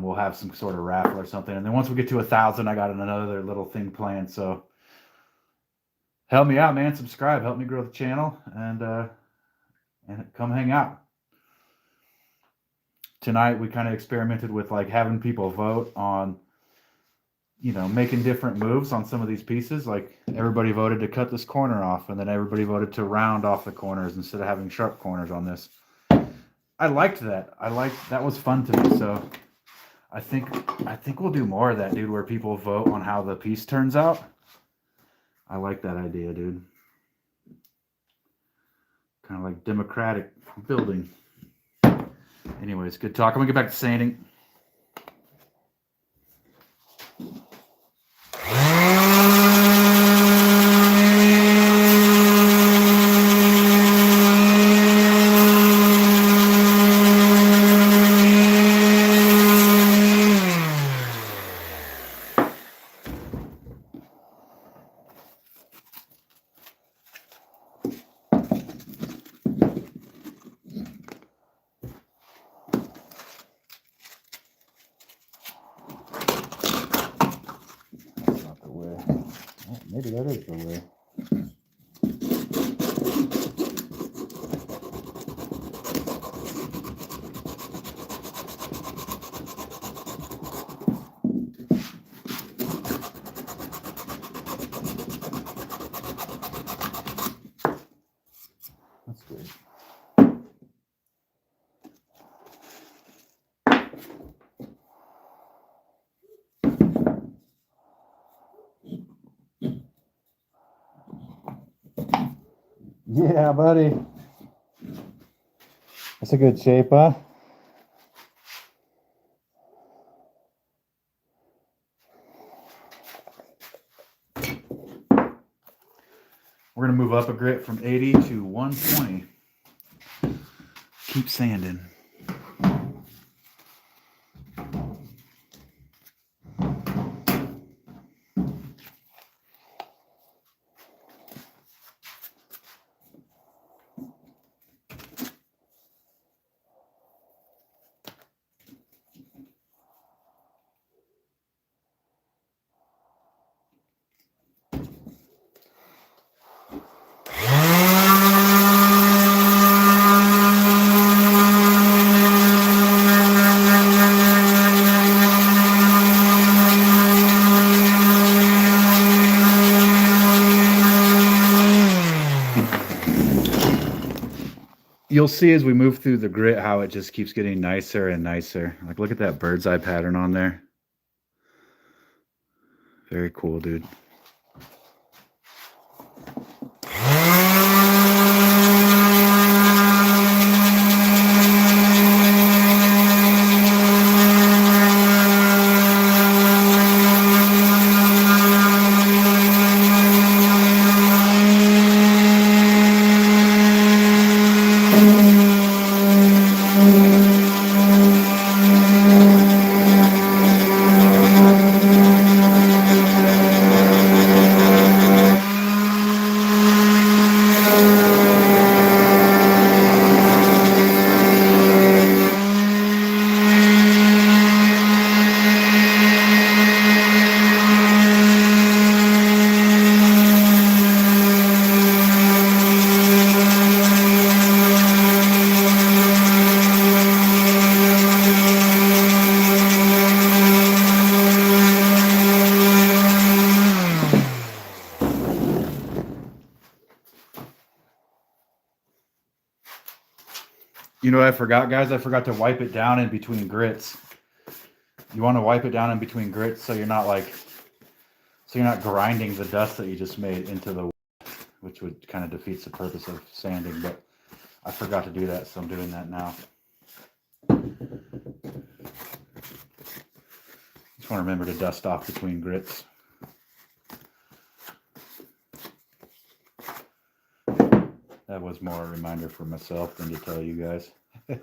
We'll have some sort of raffle or something. And then once we get to 1,000, I got another little thing planned. So help me out, man. Subscribe. Help me grow the channel, and come hang out. Tonight, we kind of experimented with like having people vote on, you know, making different moves on some of these pieces. Like everybody voted to cut this corner off, and then everybody voted to round off the corners instead of having sharp corners on this. I liked that. That was fun to me. So I think we'll do more of that, dude, where people vote on how the piece turns out. I like that idea, dude. Kind of like democratic building. Anyways, good talk. I'm gonna get back to sanding. Maybe that is the way. That's good. Yeah, buddy. That's a good shape, huh? We're gonna move up a grit from 80 to 120. Keep sanding. You'll see as we move through the grit how it just keeps getting nicer and nicer. Like, look at that bird's eye pattern on there. Very cool, dude. You know what I forgot, guys? I forgot to wipe it down in between grits. You want to wipe it down in between grits so you're not grinding the dust that you just made into the, which would kind of defeats the purpose of sanding, but I forgot to do that, so I'm doing that now. Just want to remember to dust off between grits. That was more a reminder for myself than to tell you guys. Yeah,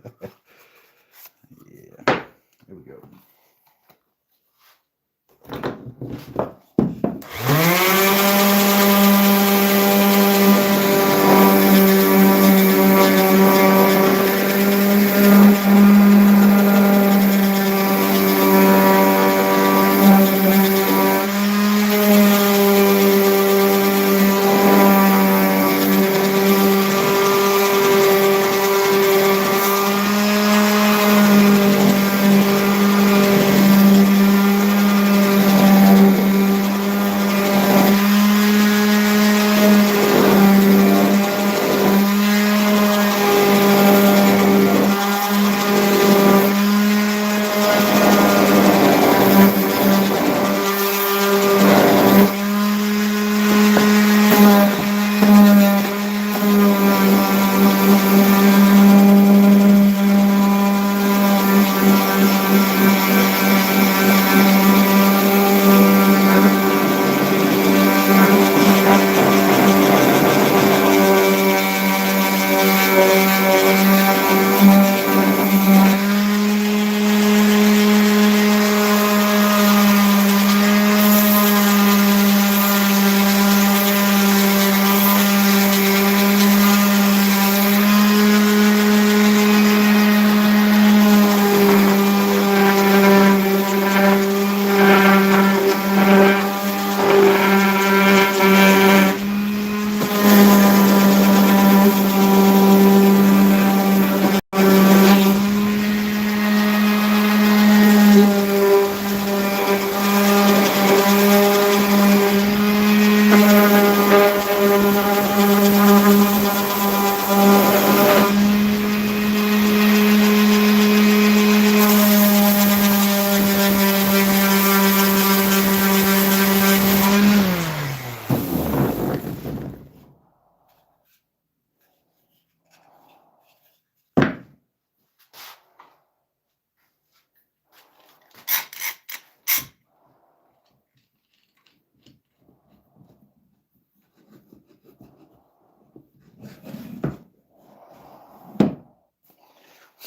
here we go.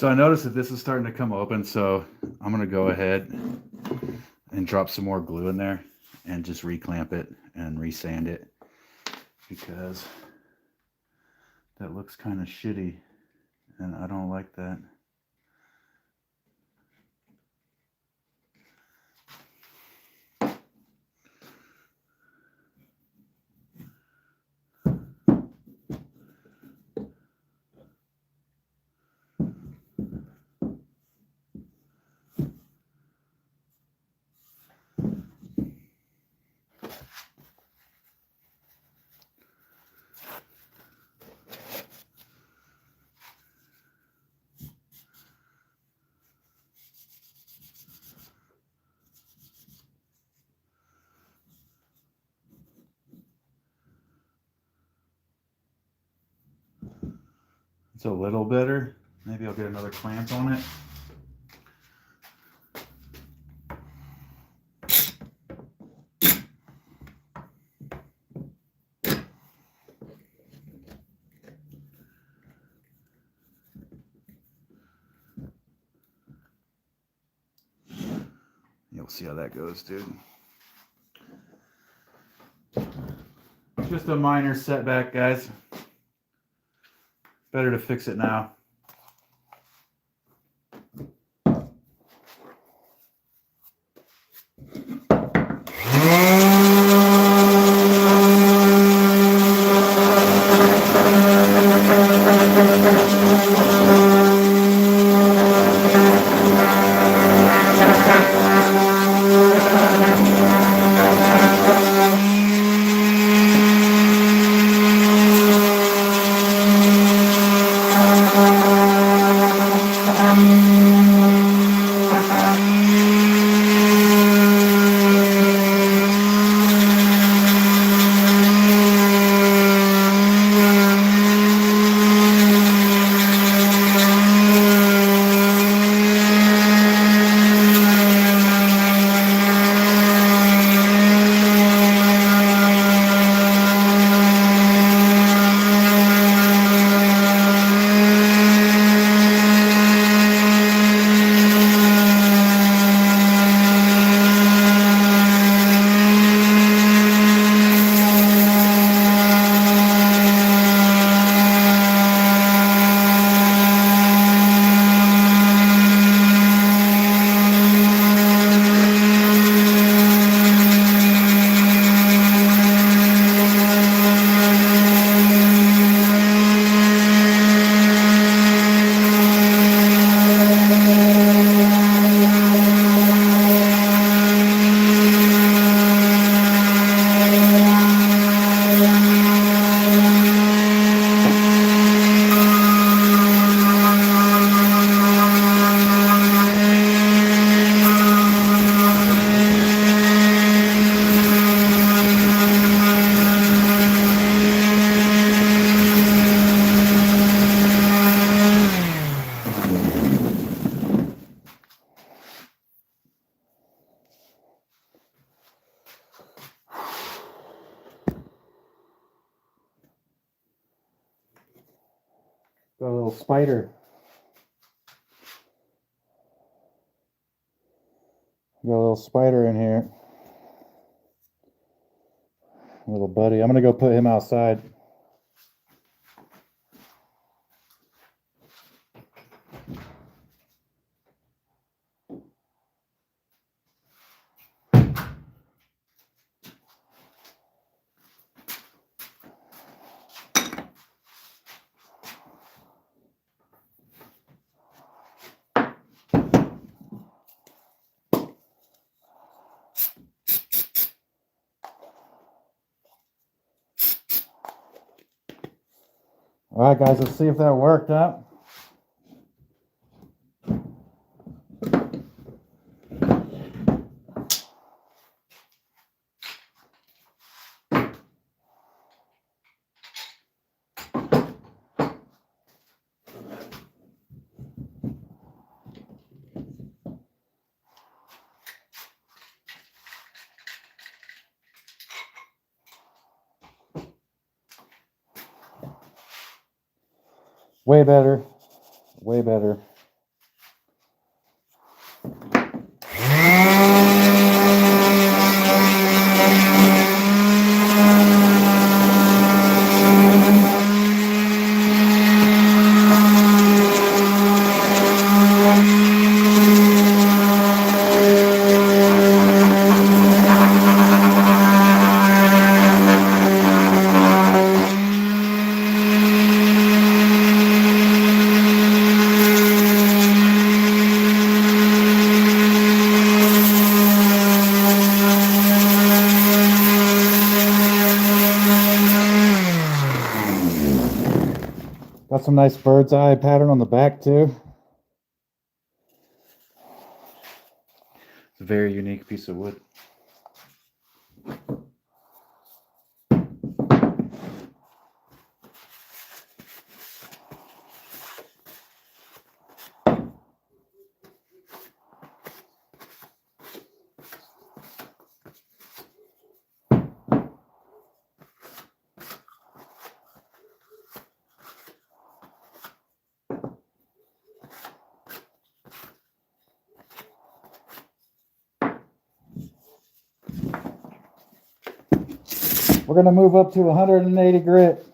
So I noticed that this is starting to come open, so I'm going to go ahead and drop some more glue in there and just reclamp it and resand it, because that looks kind of shitty and I don't like that. It's a little better. Maybe I'll get another clamp on it. You'll see how that goes, dude. Just a minor setback, guys. Better to fix it now. Got a little spider. Got a little spider in here. Little buddy. I'm gonna go put him outside. All right, guys, let's see if that worked out. Way better. Way better. got some nice bird's eye pattern on the back too. It's a very unique piece of wood. We're going to move up to 180 grit.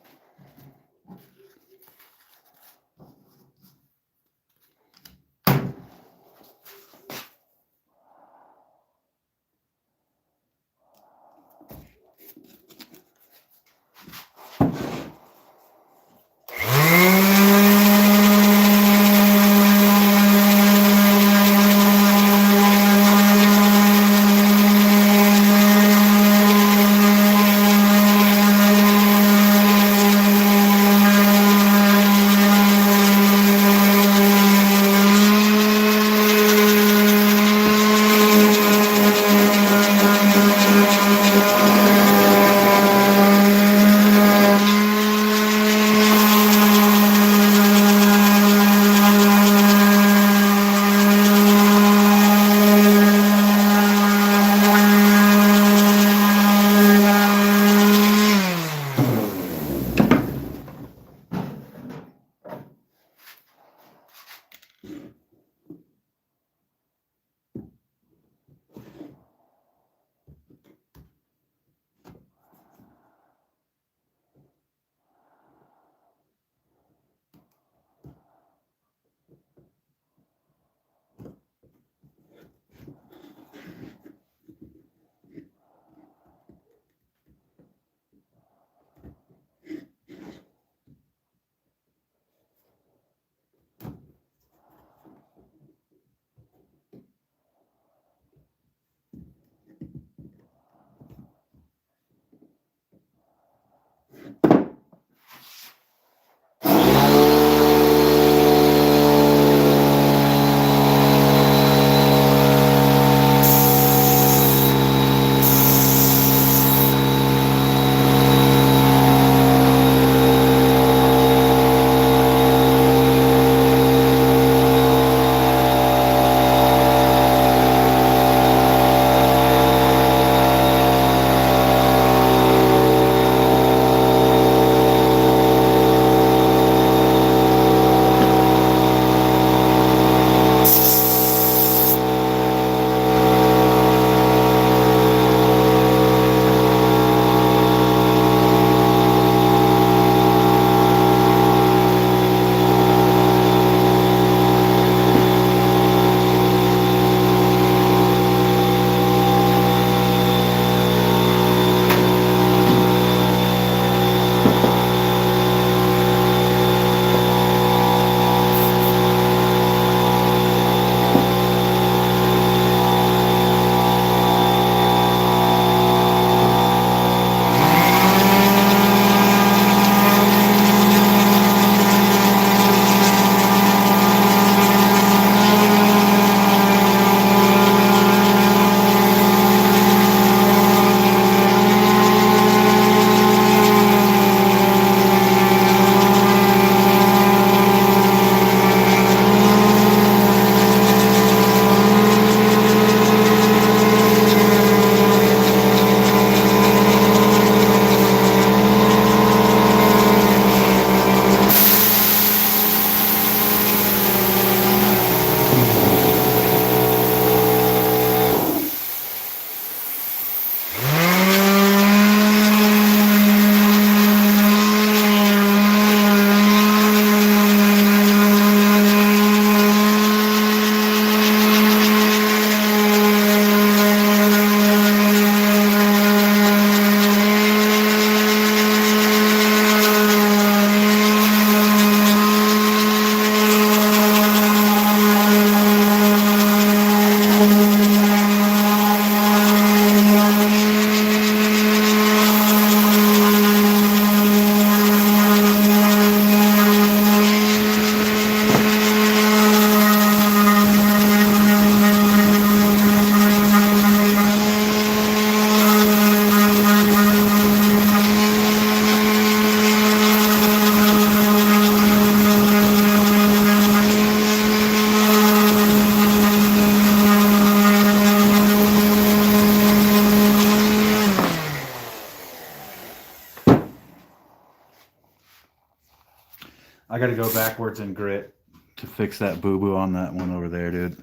backwards and grit to fix that boo-boo on that one over there, dude.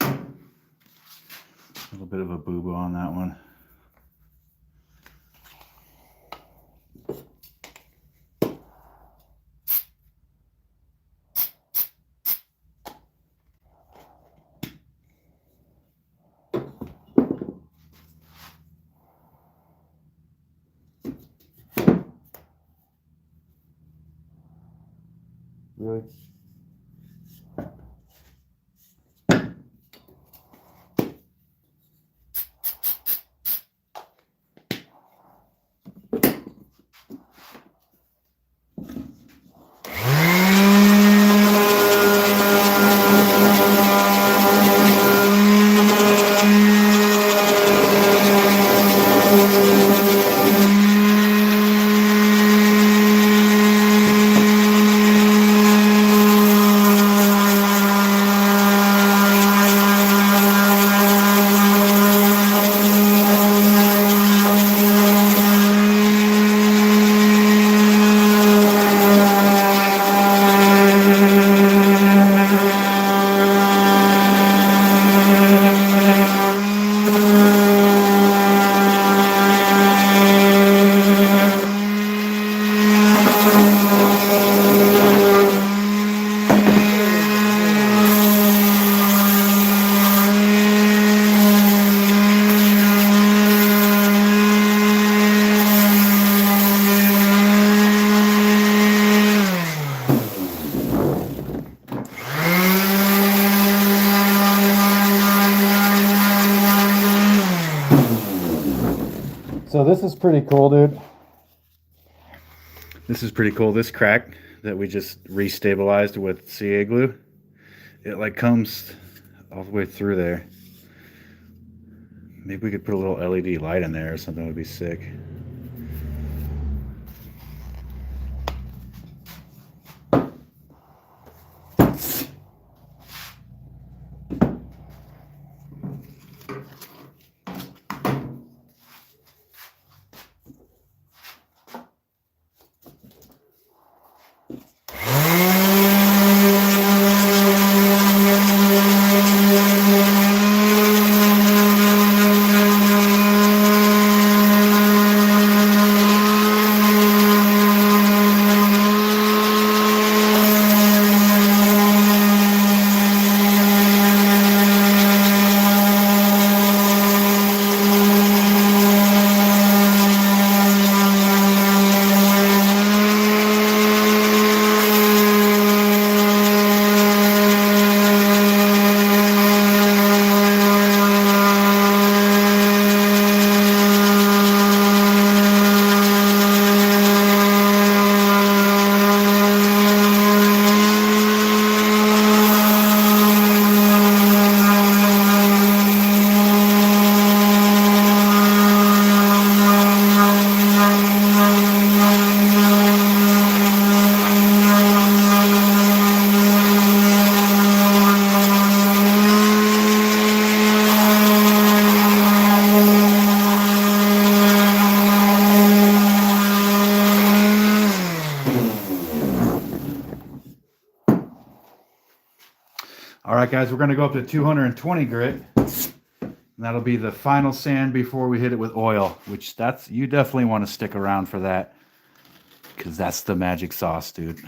A little bit of a boo-boo on that one. Really? So this is pretty cool, dude. This is pretty cool. This crack that we just restabilized with CA glue, it like comes all the way through there. Maybe we could put a little LED light in there or something, would be sick. All right, guys, we're going to go up to 220 grit. And that'll be the final sand before we hit it with oil, which you definitely want to stick around for that, because that's the magic sauce, dude.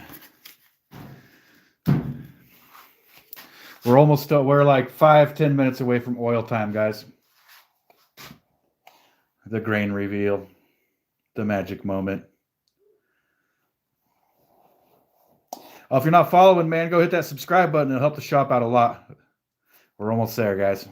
We're like 5-10 minutes away from oil time, guys. The grain reveal, the magic moment. If you're not following, man, go hit that subscribe button. It'll help the shop out a lot. We're almost there, guys.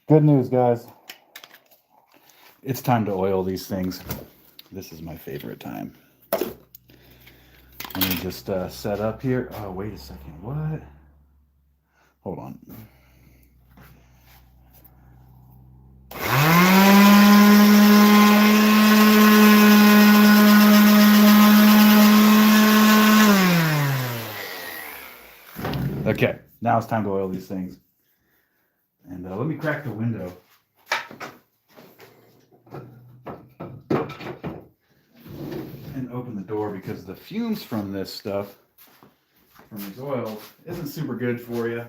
Good news, guys. It's time to oil these things. This is my favorite time. Let me just set up here. Oh, wait a second. What? Hold on. Okay, now it's time to oil these things. And let me crack the window. And open the door because the fumes from this stuff, from these oils, isn't super good for you.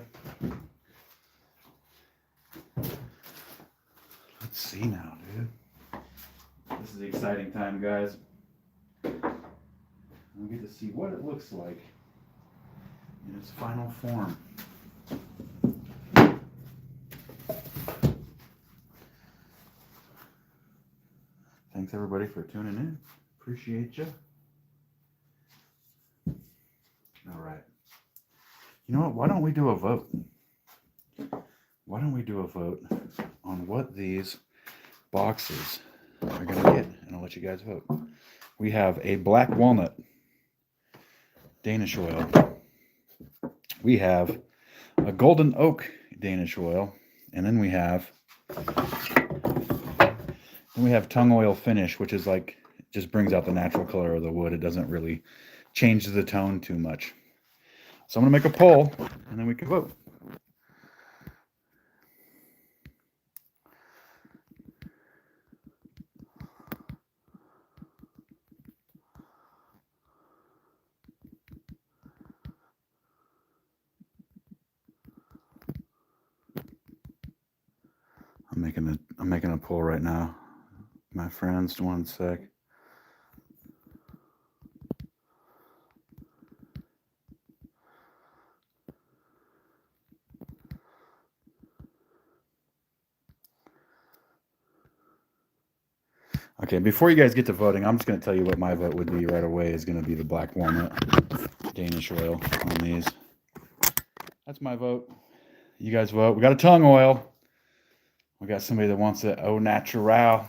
Let's see now, dude. This is the exciting time, guys. We get to see what it looks like in its final form. Thanks everybody for tuning in. Appreciate you. All right. You know what? Why don't we do a vote? Why don't we do a vote on what these boxes are going to get? And I'll let you guys vote. We have a black walnut Danish oil. We have a golden oak Danish oil. And then we have tung oil finish, which is like, just brings out the natural color of the wood. It doesn't really change the tone too much. So I'm going to make a poll, and then we can vote. I'm making a poll right now. My friends, 1 sec. Okay, before you guys get to voting, I'm just going to tell you what my vote would be right away. Is going to be the black walnut Danish oil on these. That's my vote. You guys vote. We got a tung oil. We got somebody that wants it au natural.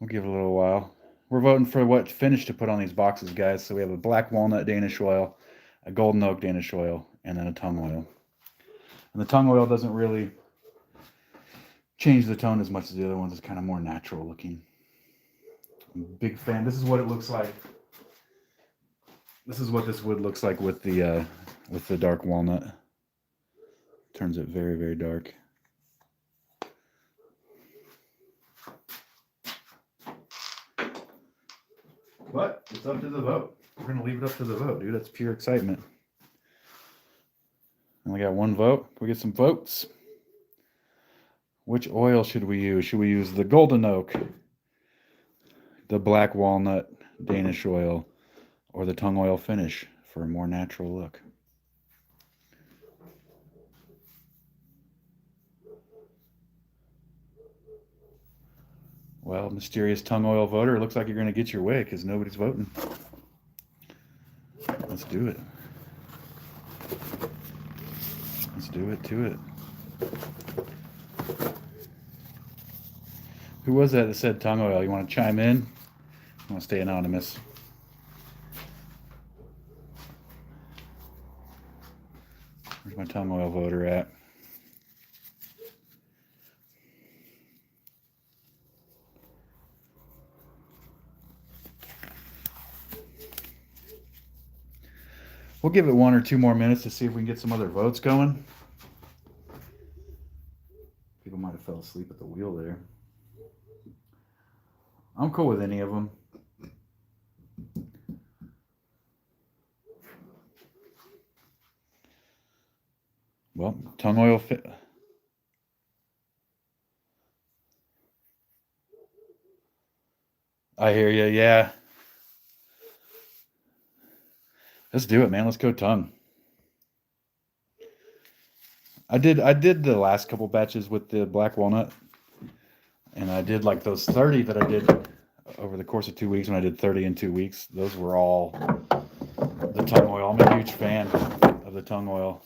We'll give it a little while. We're voting for what finish to put on these boxes, guys. So we have a black walnut Danish oil, a golden oak Danish oil, and then a tung oil. And the tung oil doesn't really change the tone as much as the other ones. It's kind of more natural looking. I'm a big fan. This is what it looks like. This is what this wood looks like with the dark walnut. Turns it very, very dark. But it's up to the vote. We're going to leave it up to the vote, dude. That's pure excitement. Only got one vote. Can we get some votes? Which oil should we use? Should we use the golden oak, the black walnut Danish oil, or the tung oil finish for a more natural look? Well, mysterious tung oil voter, it looks like you're going to get your way because nobody's voting. Let's do it. Let's do it to it. Who was that said tung oil? You want to chime in? I want to stay anonymous. Where's my tung oil voter at? We'll give it 1 or 2 more minutes to see if we can get some other votes going. People might have fell asleep at the wheel there. I'm cool with any of them. Well, tung oil fit. I hear you, yeah. Let's do it, man. Let's go tung. I did the last couple batches with the black walnut, and I did like those 30 that I did over the course of 2 weeks. When I did 30 in 2 weeks, those were all the tung oil. I'm a huge fan of the tongue oil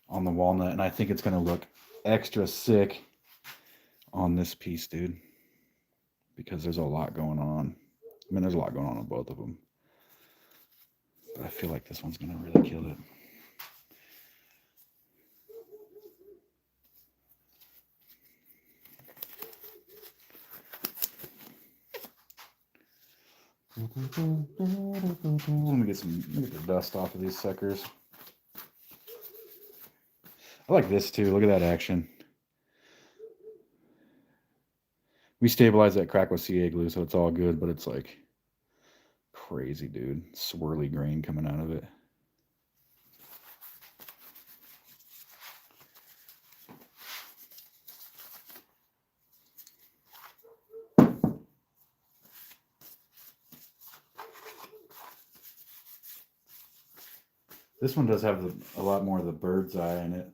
on the walnut, and I think it's going to look extra sick on this piece, dude, because there's a lot going on. I mean, there's a lot going on both of them, but I feel like this one's going to really kill it. Let me get the dust off of these suckers. I like this too. Look at that action. We stabilized that crack with CA glue, so it's all good, but it's like crazy, dude. Swirly grain coming out of it. This one does have a lot more of the bird's eye in it.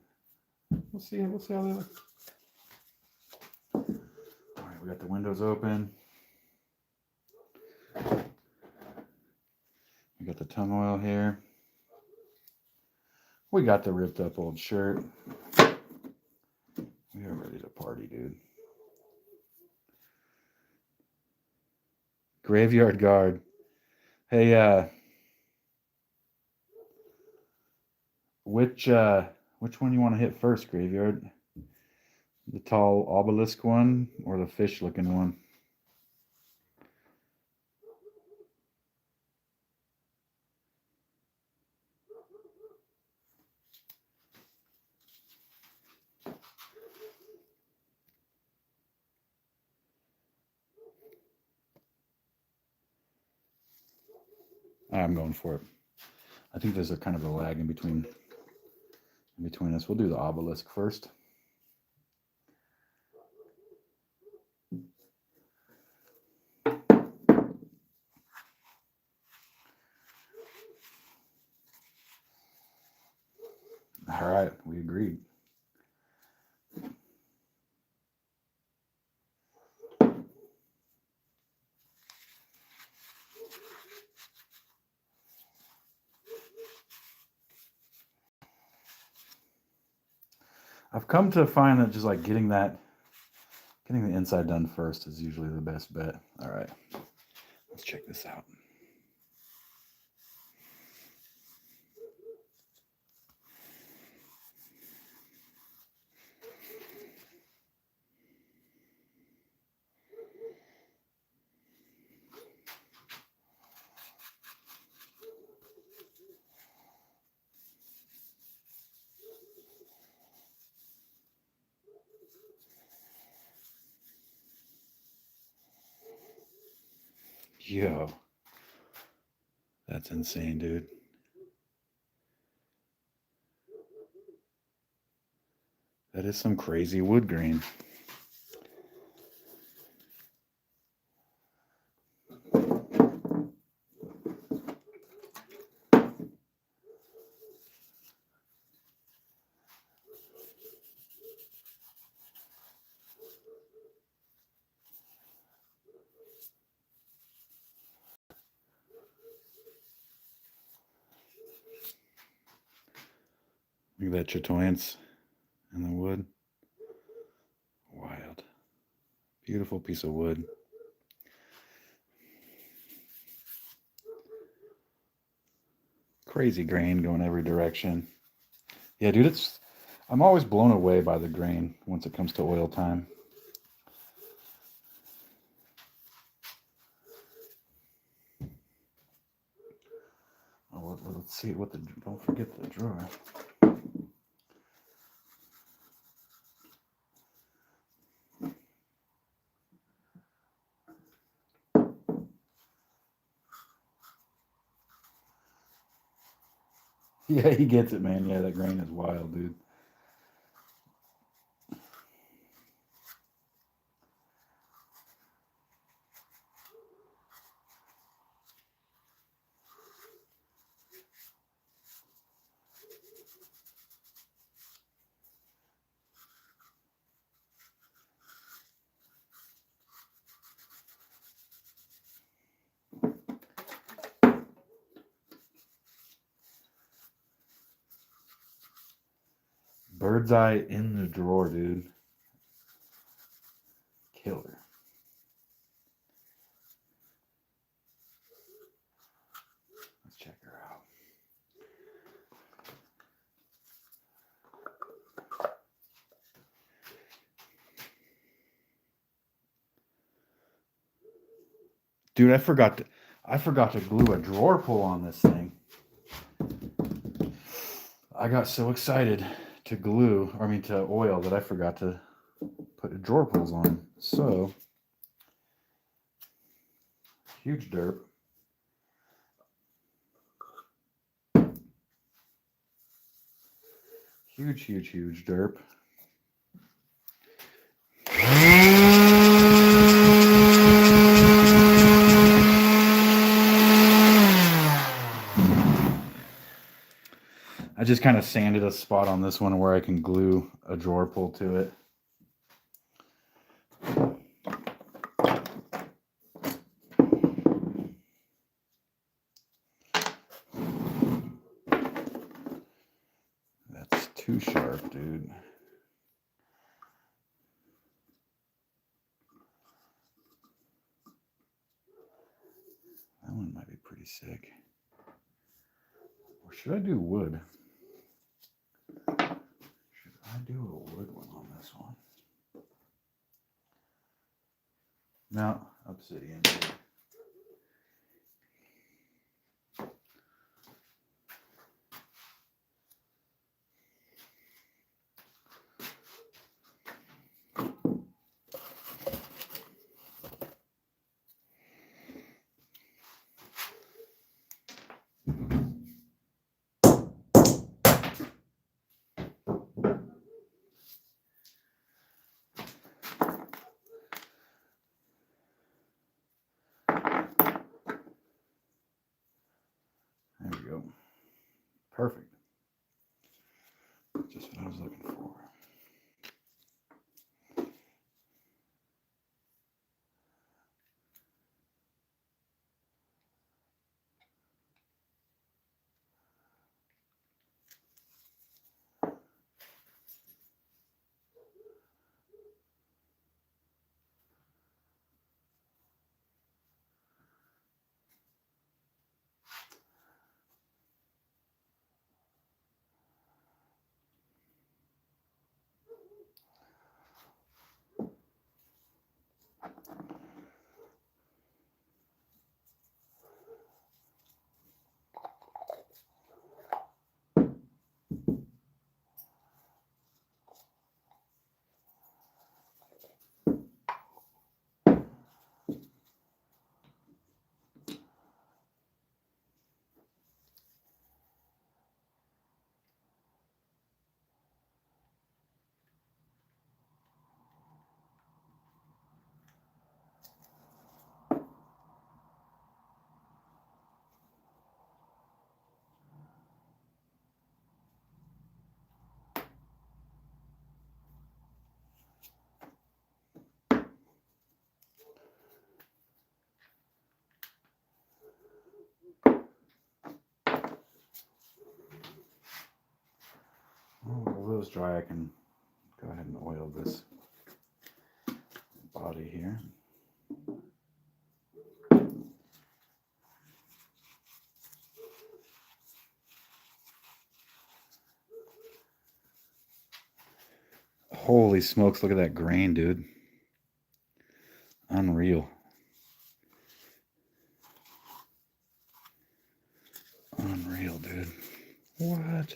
We'll see how they look. All right, we got the windows open. We got the tongue oil here. We got the ripped up old shirt. We are ready to party, dude. Graveyard guard. Hey, which one you want to hit first, Graveyard? The tall obelisk one or the fish looking one? I'm going for it. I think there's a kind of a lag in between us. We'll do the obelisk first. All right, we agreed. I've come to find that just like getting the inside done first is usually the best bet. All right, let's check this out. Yo, that's insane, dude. That is some crazy wood grain. Look at that chatoyance in the wood. Wild. Beautiful piece of wood. Crazy grain going every direction. Yeah, dude, I'm always blown away by the grain once it comes to oil time. Oh, let's see don't forget the drawer. Yeah, he gets it, man. Yeah, that grain is wild, dude. Bird's eye in the drawer, dude. Killer. Let's check her out. Dude, I forgot to glue a drawer pull on this thing. I got so excited to oil that I forgot to put drawer pulls on. So, huge derp. Huge derp. I just kind of sanded a spot on this one where I can glue a drawer pull to it. That's too sharp, dude. That one might be pretty sick. Or should I do wood? Should I do a wood one on this one? No, obsidian. There we go. Perfect. Just what I was looking for. While those dry, I can go ahead and oil this body here. Holy smokes, look at that grain, dude. Unreal. Unreal, dude. What?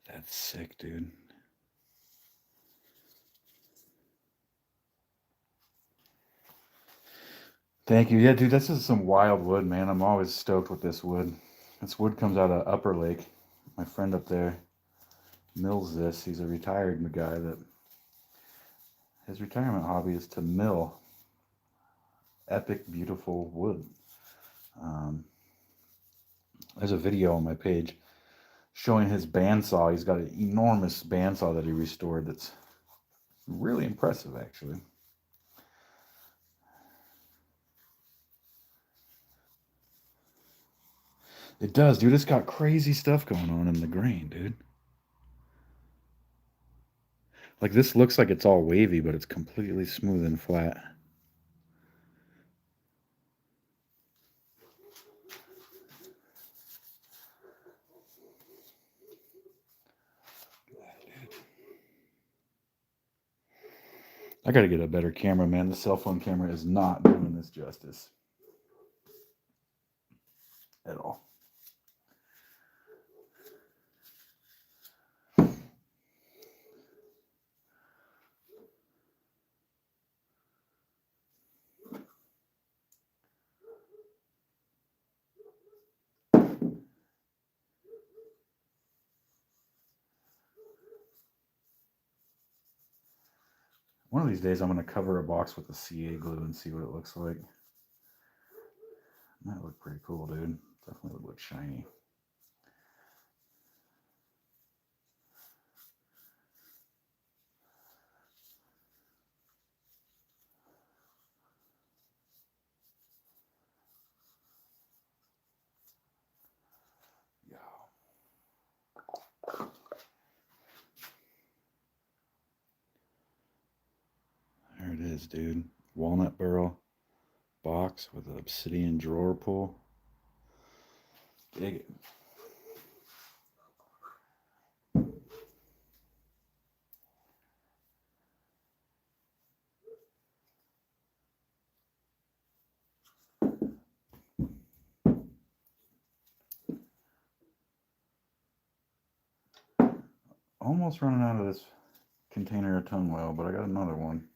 That's sick, dude. Thank you. Yeah, dude, this is some wild wood, man. I'm always stoked with this wood. This wood comes out of Upper Lake. My friend up there mills this. He's a retired guy that his retirement hobby is to mill epic, beautiful wood. There's a video on my page showing his bandsaw. He's got an enormous bandsaw that he restored that's really impressive, actually. It does, dude. It's got crazy stuff going on in the grain, dude. Like, this looks like it's all wavy, but it's completely smooth and flat. I gotta get a better camera, man. The cell phone camera is not doing this justice at all. One of these days, I'm going to cover a box with a CA glue and see what it looks like. That look pretty cool, dude. Definitely would look shiny. Yeah. There it is, dude. Walnut burl box with an obsidian drawer pull. Dig it. Almost running out of this container of tongue oil, but I got another one.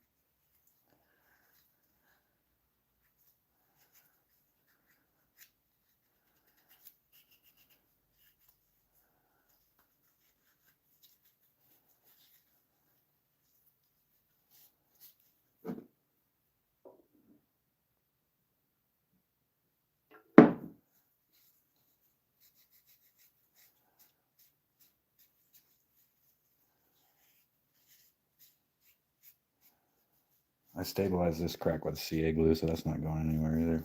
I stabilized this crack with CA glue, so that's not going anywhere either.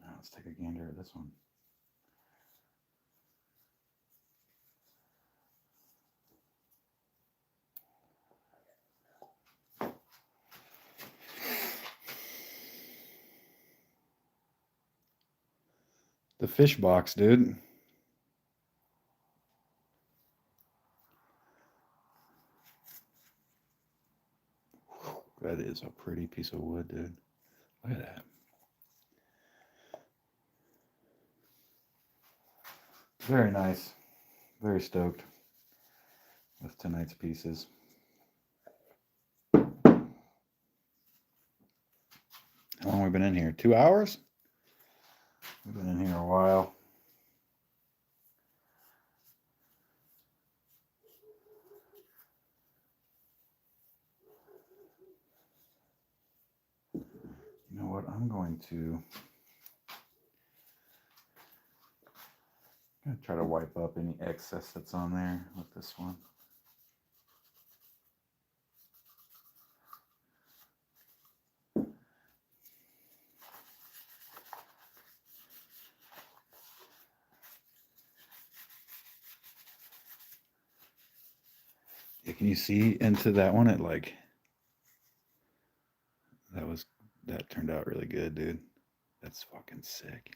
Now let's take a gander at this one. The fish box, dude. That is a pretty piece of wood, dude. Look at that. Very nice. Very stoked with tonight's pieces. How long have we been in here? 2 hours? We've been in here a while. You know what? I'm going to try to wipe up any excess that's on there with this one. Yeah, can you see into that one? It like that turned out really good, dude. That's fucking sick.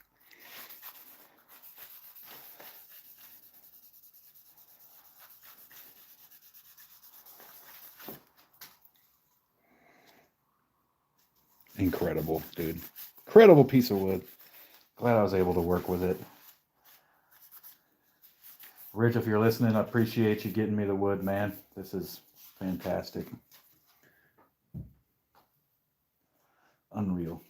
incredible, dude. Incredible piece of wood. Glad I was able to work with it. Rich, if you're listening, I appreciate you getting me the wood, man. This is fantastic. Unreal.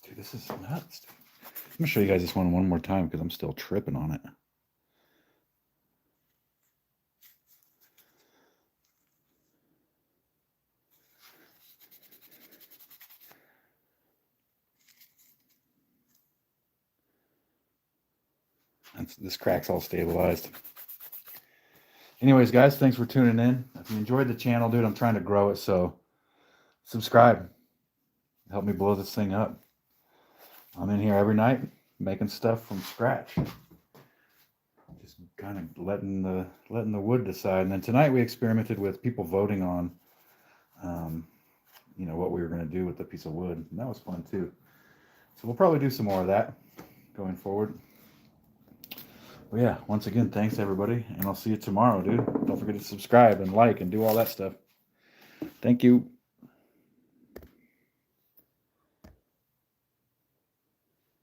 Dude, this is nuts. Dude. I'm gonna show you guys this one more time because I'm still tripping on it. This crack's all stabilized. Anyways, guys, thanks for tuning in. If you enjoyed the channel, dude, I'm trying to grow it, so subscribe. Help me blow this thing up. I'm in here every night making stuff from scratch. Just kind of letting the wood decide. And then tonight we experimented with people voting on, you know, what we were going to do with the piece of wood. And that was fun too. So we'll probably do some more of that going forward. But yeah, once again, thanks everybody. And I'll see you tomorrow, dude. Don't forget to subscribe and like and do all that stuff. Thank you.